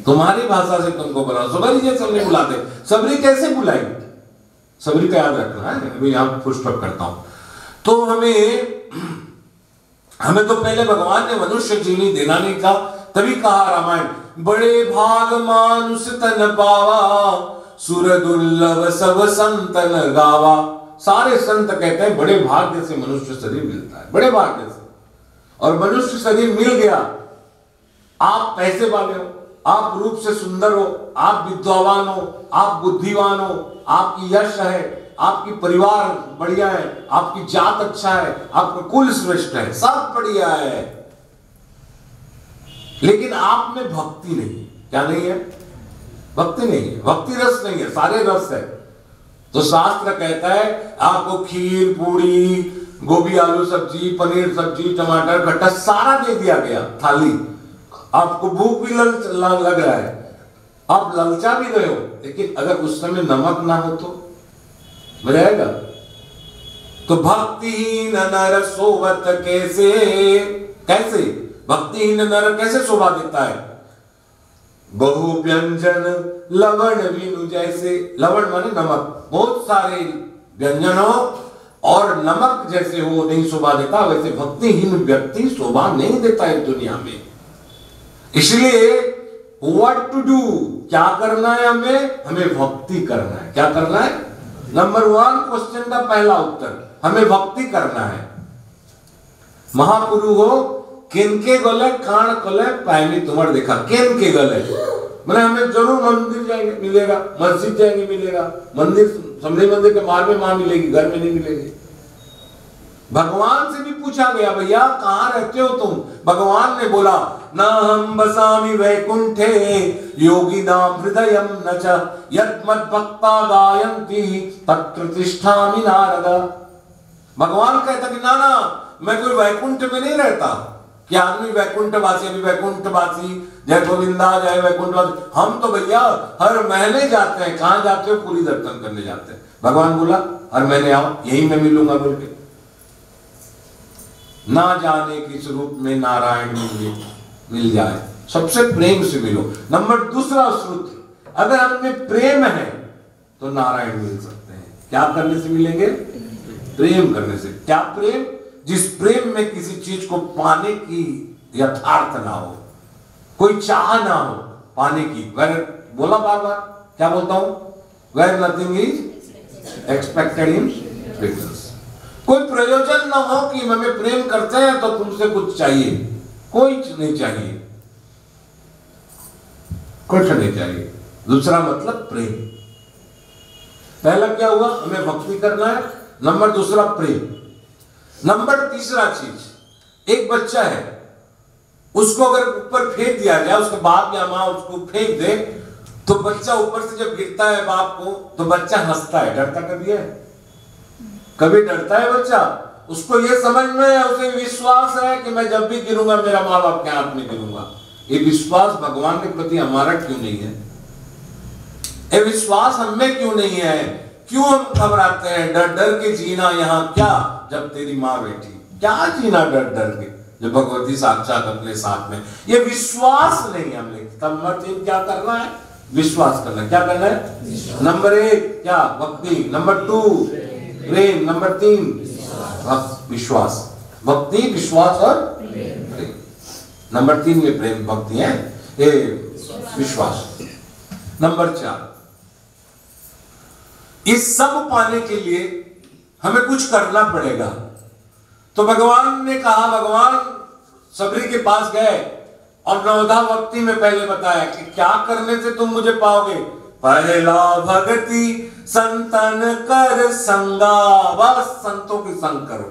तुम्हारी भाषा से तुमको बुलाओ, सबरी जैसे नहीं बुलाते। सबरी कैसे बुलाएंगे? सबरी का याद रखना है, अभी यहां फुल स्टॉप करता हूं। तो हमें तो पहले भगवान ने मनुष्य जीवनी देना नहीं था, तभी कहा रामायण, बड़े भाग मानुष तन पावा, सुर दुर्लभ सब संतन गावा। सारे संत कहते हैं बड़े भाग्य से मनुष्य शरीर मिलता है, बड़े भाग्य से। और मनुष्य शरीर मिल गया, आप पैसे वाले हो, आप रूप से सुंदर हो, आप विद्वान हो, आप बुद्धिमान हो, आपकी यश है, आपकी परिवार बढ़िया है, आपकी जात अच्छा है, आपका कुल श्रेष्ठ है, सब बढ़िया है, लेकिन आप में भक्ति नहीं। क्या नहीं है? भक्ति नहीं है, भक्ति रस नहीं है, सारे रस है। तो शास्त्र कहता है आपको खीर, पूरी, गोभी आलू सब्जी, पनीर सब्जी, टमाटर खट्टा सारा दे दिया गया थाली, आपको भूख भी लग रहा है, आप ललचा भी गए हो, लेकिन अगर उस समय नमक ना हो तो बजाएगा? तो भक्तिहीन नर सोवत कैसे? कैसे भक्तिहीन नर कैसे शोभा देता है? बहु व्यंजन लवण वीनु जैसे। लवण माने नमक, बहुत सारे व्यंजन हो और नमक जैसे हो नहीं शोभा देता, वैसे भक्तिहीन व्यक्ति शोभा नहीं देता है दुनिया में। इसलिए व्हाट टू डू, क्या करना है? हमें भक्ति करना है। क्या करना है? नंबर 1 क्वेश्चन का पहला उत्तर, हमें भक्ति करना है। महापुरु हो किनके गले कान कले पैनी तुम्हारे देखा, किनके गले मैंने हमें जरूर मंदिर जाएंगे मिलेगा, मस्जिद जाएंगे मिलेगा, मंदिर समझे मंदिर के माल में मां मिलेगी, घर में नहीं मिलेगी। भगवान से भी पूछा गया, भैया कहाँ रहते हो तुम? भगवान ने बोला, न हम बसामि वैकुंठे योगी नाम हृदयम न च यत् मद भक्ता गायन्ति तत्र तिष्ठामि नारद। भगवान कहता कि ना मैं कोई वैकुंठ में नहीं रहता। क्या आदमी वैकुंठवासी, अभी वैकुंठवासी जय गोविंदा जय वैकुंठवासी, हम तो भैया हर महीने जाते हैं। कहां जाते हो? पूरी दर्शन करने जाते हैं। भगवान बोला हर महीने आओ, यही मैं मिलूंगा बोल के। ना जाने किस रूप में नारायण मिल जाए, सबसे प्रेम से मिलो। नंबर दूसरा श्रुति, अगर हमें प्रेम है तो नारायण मिल सकते हैं। क्या करने से मिलेंगे? प्रेम करने से। क्या प्रेम? जिस प्रेम में किसी चीज को पाने की यथार्थ ना हो, कोई चाह ना हो पाने की। वेर बोला बार बार, क्या बोलता हूं? Where nothing is expected in return. कोई प्रयोजन ना हो कि हमें प्रेम करते हैं तो तुमसे कुछ चाहिए, कोई नहीं चाहिए, कुछ नहीं चाहिए। दूसरा मतलब प्रेम। पहला क्या हुआ? हमें भक्ति करना है। नंबर दूसरा प्रेम। नंबर तीसरा चीज, एक बच्चा है, उसको अगर ऊपर फेंक दिया जाए, उसके बाप या मां उसको फेंक दे, तो बच्चा ऊपर से जब गिरता है बाप को तो बच्चा हंसता है। डरता कभी है? कभी डरता है बच्चा? उसको ये समझ में है, उसे विश्वास है कि मैं जब भी गिरूंगा मेरा माँ बाप के हाथ में गिरूंगा। ये विश्वास भगवान के प्रति हमारा क्यों नहीं है? ये विश्वास हमें क्यों नहीं है? क्यों हम घबराते हैं? डर डर के जीना यहाँ क्या, जब तेरी माँ बैठी, क्या जीना डर डर के जब भगवती साक्षात अपने साथ में। ये विश्वास नहीं हमने। तब मतलब क्या करना है? विश्वास करना। क्या करना है? नंबर 1 क्या? भक्ति। नंबर 2 प्रेम। नंबर 3 विश्वास। भक्ति, विश्वास और प्रेम। नंबर 3 में प्रेम भक्ति है, ये विश्वास। नंबर 4, इस सब पाने के लिए हमें कुछ करना पड़ेगा। तो भगवान ने कहा, भगवान सबरी के पास गए और नवधा भक्ति में पहले बताया कि क्या करने से तुम मुझे पाओगे। पहला भक्ति संतन कर संगा, बस संतों की संग करो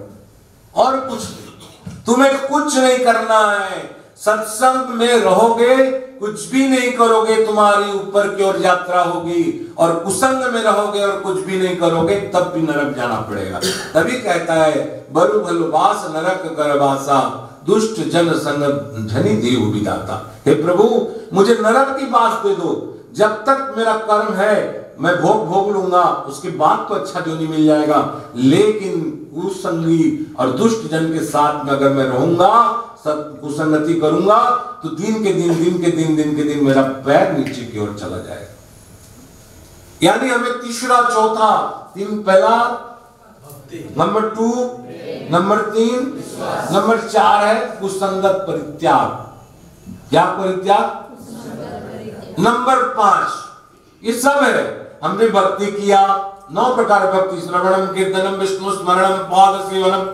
और कुछ नहीं, तुम्हें कुछ नहीं करना है। सत्संग में रहोगे, कुछ भी नहीं करोगे, तुम्हारी ऊपर की ओर यात्रा होगी। और कुसंग में रहोगे और कुछ भी नहीं करोगे, तब भी नरक जाना पड़ेगा। तभी कहता है, बरु भलवास नरक करवासा, दुष्ट जन संग धनी देव विदाता। हे प्रभु, मुझे नरक की बात दे दो। जब तक मेरा कर्म है मैं भोग लूंगा, उसके बाद तो अच्छा जोनी मिल जाएगा। लेकिन कुसंगी और दुष्ट जन के साथ में अगर मैं रहूंगा, कुसंगति करूंगा, तो दिन के दिन मेरा पैर नीचे की ओर चला जाएगा। यानी हमें तीसरा चौथा, 3 पहला, नंबर 2, नंबर 3, नंबर 4 है कुसंगत परित्याग। क्या परित्याग? नंबर 5 ये सब है। हमने भक्ति किया, 9 प्रकार भक्ति, श्रवणम कीर्तनम विष्णु स्मरणम पाद सेवनम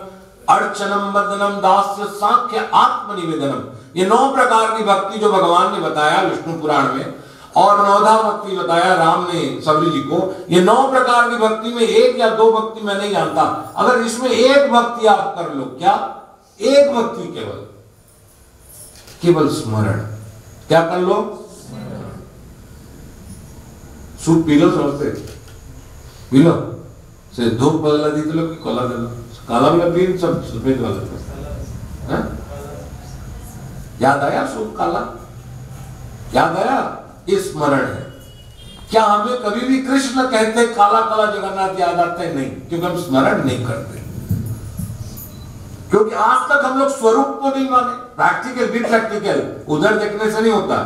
अर्चनम वदनम दास्य सांख्य आत्मनिवेदनम। ये 9 प्रकार की भक्ति जो भगवान ने बताया विष्णु पुराण में, और 9धा भक्ति बताया राम ने सबरी जी को। ये 9 प्रकार की भक्ति में 1 या 2 भक्ति मैं नहीं जानता। अगर इसमें 1 भक्ति आप कर लो, क्या? 1 भक्ति केवल स्मरण। क्या कर लो? सूप पी लो, समझते पी लो से धूप बदला दी तो लोग कला दे लो, काला वाला पी, सब सफेद वाला। याद आया सूप काला? याद आया? ये स्मरण है। क्या हमें कभी भी कृष्ण कहते काला काला जगन्नाथ याद आता है? नहीं, क्योंकि हम स्मरण नहीं करते। क्योंकि आज तक हम लोग स्वरूप को नहीं माने। प्रैक्टिकल भी प्रैक्टिकल, उधर देखने से नहीं होता।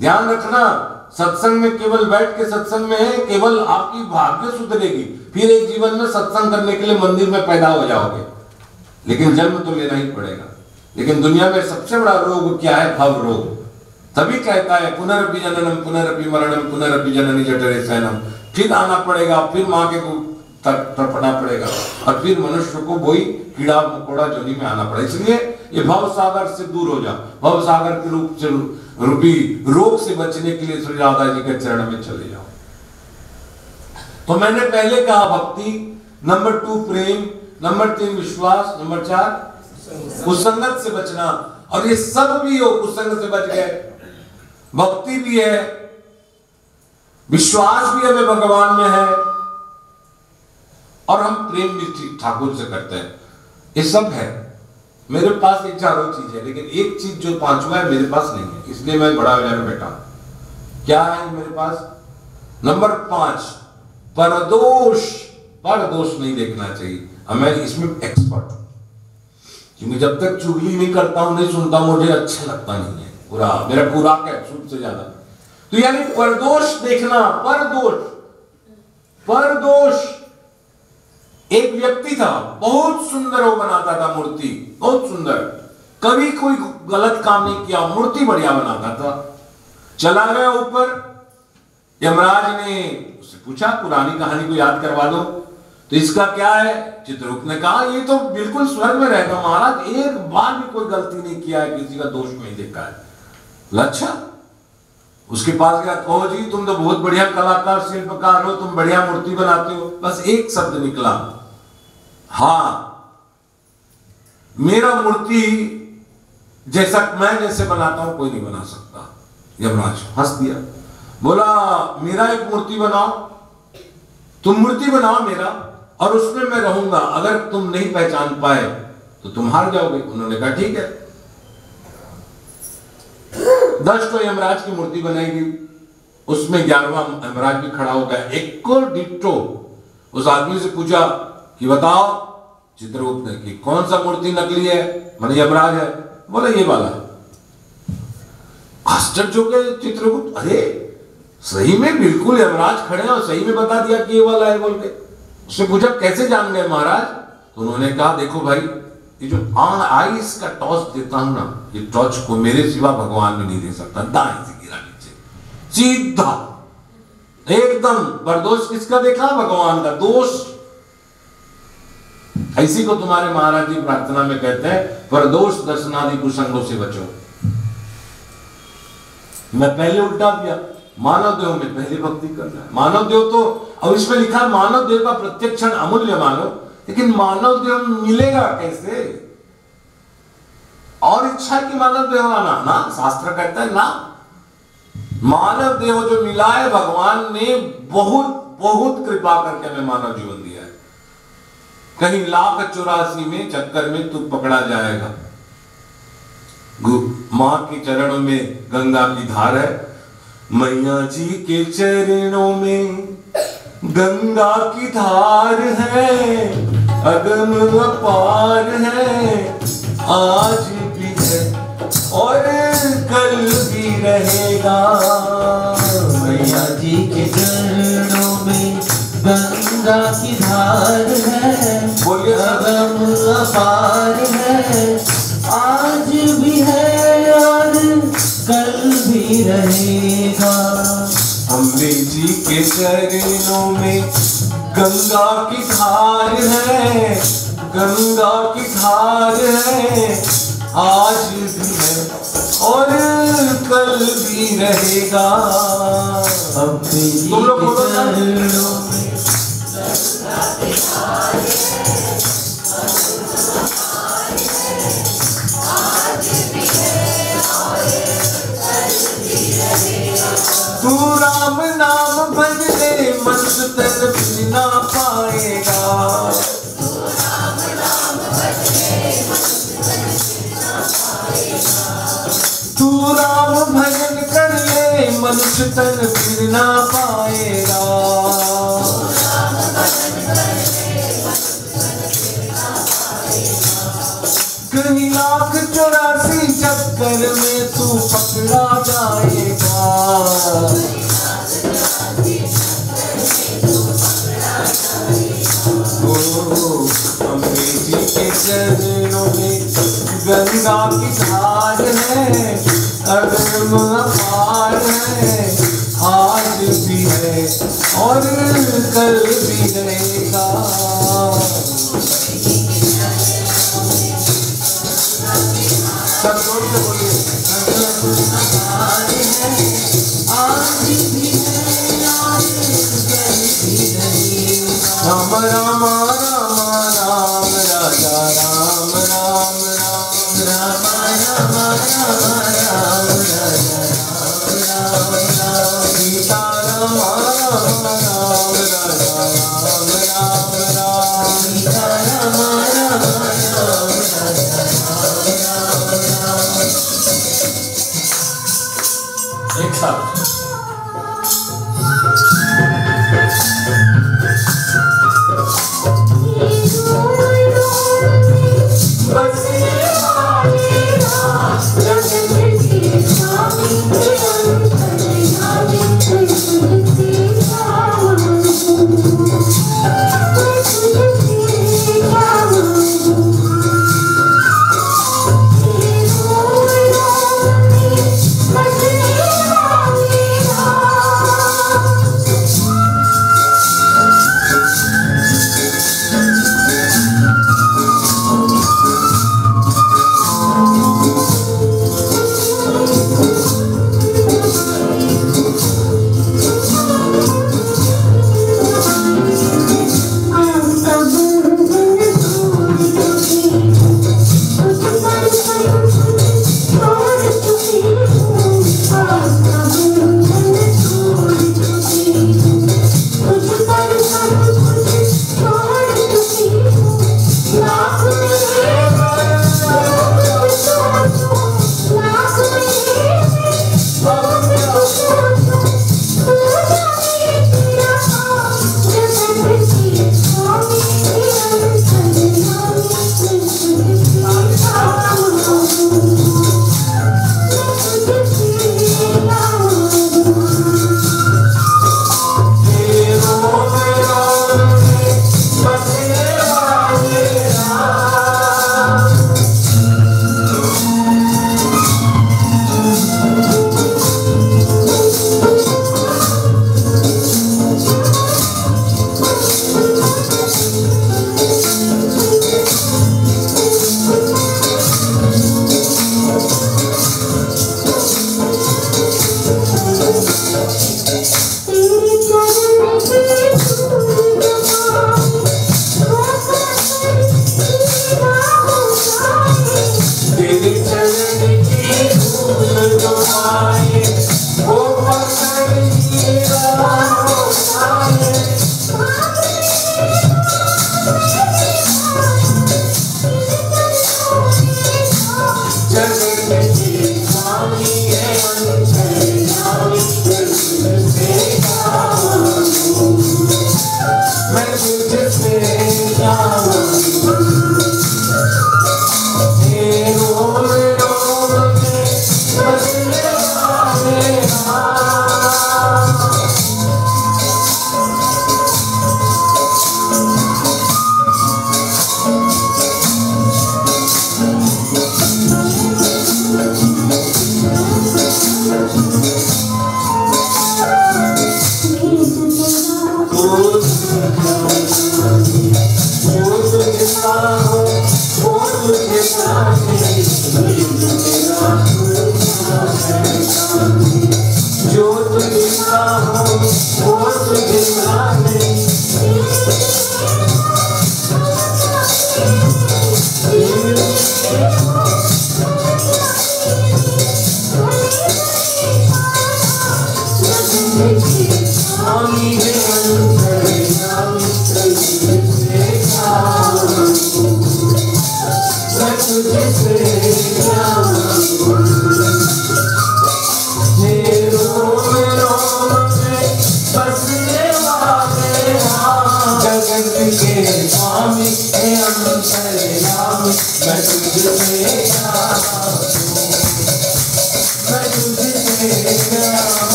ध्यान रखना, सत्संग में केवल बैठ के सत्संग में है, केवल आपकी भाग्य सुधरेगी। फिर एक जीवन में सत्संग करने के लिए मंदिर में पैदा हो जाओगे, लेकिन जन्म तो लेना ही पड़ेगा। लेकिन दुनिया में सबसे बड़ा रोग क्या है? भव रोग। तभी कहता है पुनरपि जननम पुनरपि मरणम पुनरपि जननी जठरे शयनम। फिर आना पड़ेगा, फिर माँ के तड़पना पड़ेगा और फिर मनुष्य को वही कीड़ा मकोड़ा जोनी में आना पड़ेगा। इसलिए ये भव सागर से दूर हो जा, भव सागर के रूप से रूपी रोग से बचने के लिए श्री राधा जी के चरण में चले जाओ। तो मैंने पहले कहा भक्ति, नंबर 2 प्रेम, नंबर 3 विश्वास, नंबर 4 कुसंगत से बचना। और ये सब भी हो, कुसंगत से बच गए, भक्ति भी है, विश्वास भी हमें भगवान में है और हम प्रेम भी ठाकुर से करते हैं, ये सब है। मेरे पास एक चारों चीज है, लेकिन एक चीज जो पांचवा है मेरे पास नहीं है, इसलिए मैं बड़ा हो जाकर बैठा हूं। क्या है मेरे पास? नंबर 5 परदोष। परदोष नहीं देखना चाहिए, मैं इसमें एक्सपर्ट हूं, क्योंकि जब तक चुगली नहीं करता हूं, नहीं सुनता, मुझे अच्छा लगता नहीं है, पूरा मेरा पूरा कैप्सूल से ज्यादा। तो यानी परदोष देखना, परदोष। परदोष एक व्यक्ति था, बहुत सुंदर वो बनाता था मूर्ति, बहुत सुंदर, कभी कोई गलत काम नहीं किया, मूर्ति बढ़िया बनाता था। चला गया ऊपर, यमराज ने उससे पूछा पुरानी कहानी को याद करवा दो, तो इसका क्या है? चित्रगुप्त ने कहा ये तो बिल्कुल स्वर्ग में रहेगा महाराज, एक बार भी कोई गलती नहीं किया है, किसी का दोष नहीं देखा है। अच्छा, उसके पास गया, कहो जी तुम तो बहुत बढ़िया कलाकार शिल्पकार हो, तुम बढ़िया मूर्ति बनाते हो। बस एक शब्द निकला, हाँ मेरा मूर्ति जैसा मैं जैसे बनाता हूं कोई नहीं बना सकता। यमराज हंस दिया, बोला मेरा एक मूर्ति बनाओ, तुम मूर्ति बनाओ मेरा, और उसमें मैं रहूंगा, अगर तुम नहीं पहचान पाए तो तुम हार जाओगे। उन्होंने कहा ठीक है। 10 तो यमराज की मूर्ति बनाई गई, उसमें 11वां यमराज भी खड़ा हो गया, एक को डिट्टो। उस आदमी से पूछा कि बताओ, चित्रगुप्त ने, कि कौन सा मूर्ति नकली है, माने यमराज है? बोला ये वाला। आश्चर्य हो गए चित्रगुप्त, अरे सही में बिल्कुल यमराज खड़े हैं और सही में बता दिया कि ये वाला है बोल के। उससे पूछा कैसे जान गए महाराज? तो उन्होंने कहा देखो भाई, ये जो आइस का टॉर्च देता हूं ना, ये टॉर्च को मेरे सिवा भगवान में नहीं दे सकता। दाएं से गिरा नीचे, सीधा एकदम। परदोष किसका देखा? भगवान का दोष। इसी को तुम्हारे महाराज जी प्रार्थना में कहते हैं, परदोष दर्शनादि कुसंगों से बचो। मैं पहले उल्टा दिया, मानव देव में पहले भक्ति करना है। मानव देव तो, अब इसमें लिखा है मानव देव का प्रत्येक क्षण अमूल्य मानो, लेकिन मानव देव मिलेगा कैसे? और इच्छा की मानव देव आना ना, शास्त्र कहता है ना। मानव देव जो मिला है, भगवान ने बहुत बहुत कृपा करके हमें मानव जीवन दिया है। कहीं 1,84 में चक्कर में तू पकड़ा जाएगा। मां के चरणों में गंगा की धार है, मैया जी के चरणों में गंगा की धार है, अगम अपार है, आज भी है और कल भी रहेगा। मैया जी के चरणों में गंगा की धार है, बोलिए अगम अपार है, आज भी है और कल भी रहेगा। अम्बे जी के चरणों में गंगा की धार है, गंगा की धार है, आज भी है और कल भी रहेगा। अम्बे जी तुम लोग के बोलो ना। चरणों में तू राम नाम भज ले, मन तन भी ना पाएगा। तू राम भजन कर ले, मनुष्य तन फिर ना पाएगा। कहीं 1,84 चक्कर में तू पकड़ा जाएगा। अम्बे जी के चरणों में गंगा की धार है, अगम अपार है, आज भी है और कल भी रहेगा। सब जोर से बोलिए। आज भी है आज कल भी रहेगा। राम राम राम राम राजा राम राम राम राम राम राम राम राजा राम राम सीता राम राम राम राजा राम राम राम सीता राम राम राम राजा राम राम। एक साथ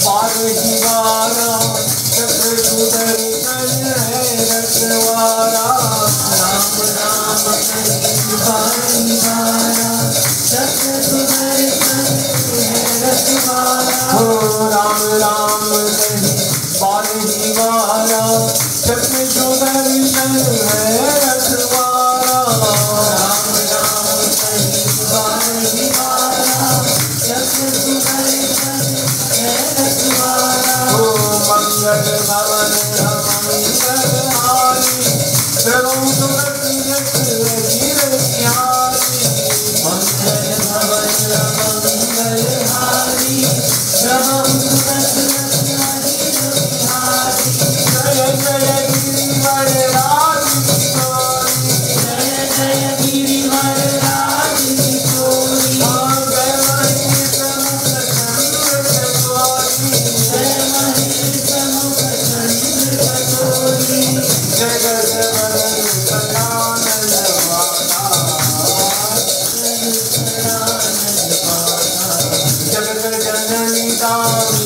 पार्वती वाला चक्र सुदर्शन है रखवाला। राम राम कहे बाल दीवारा चक्र जो दर्शन है रखवारा राम राम कहे बाल दीवारा चक्र जो दर्शन है रखवारा ओ मंगल भवन मंगल हारी प्रभु सुरत जस गिर प्यारी मंगल भवन मंगल हारी प्रभु सुरत जय जय गिरिवर राज किशोरी जय जय गिरिवर राज किशोरी जय महेश मुख चंद्र कटोरी जय महेश मुख चंद्र कटोरी जगत वदन सदानंद जगत जननी दानी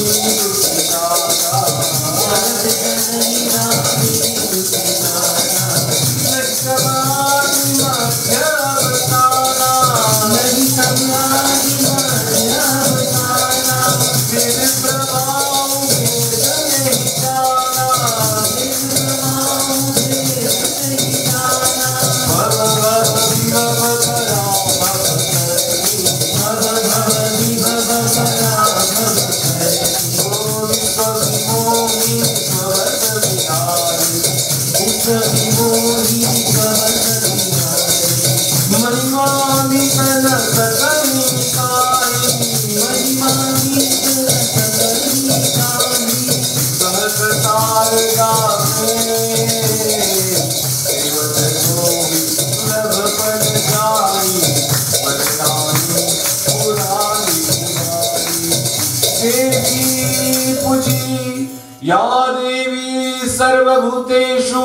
या देवी सर्वभूतेषु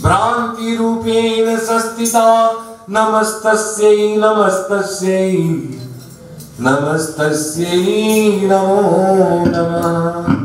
भ्रांति रूपेण संस्थिता नमस्तस्यै नमस्तस्यै नमस्तस्यै नमो नमः।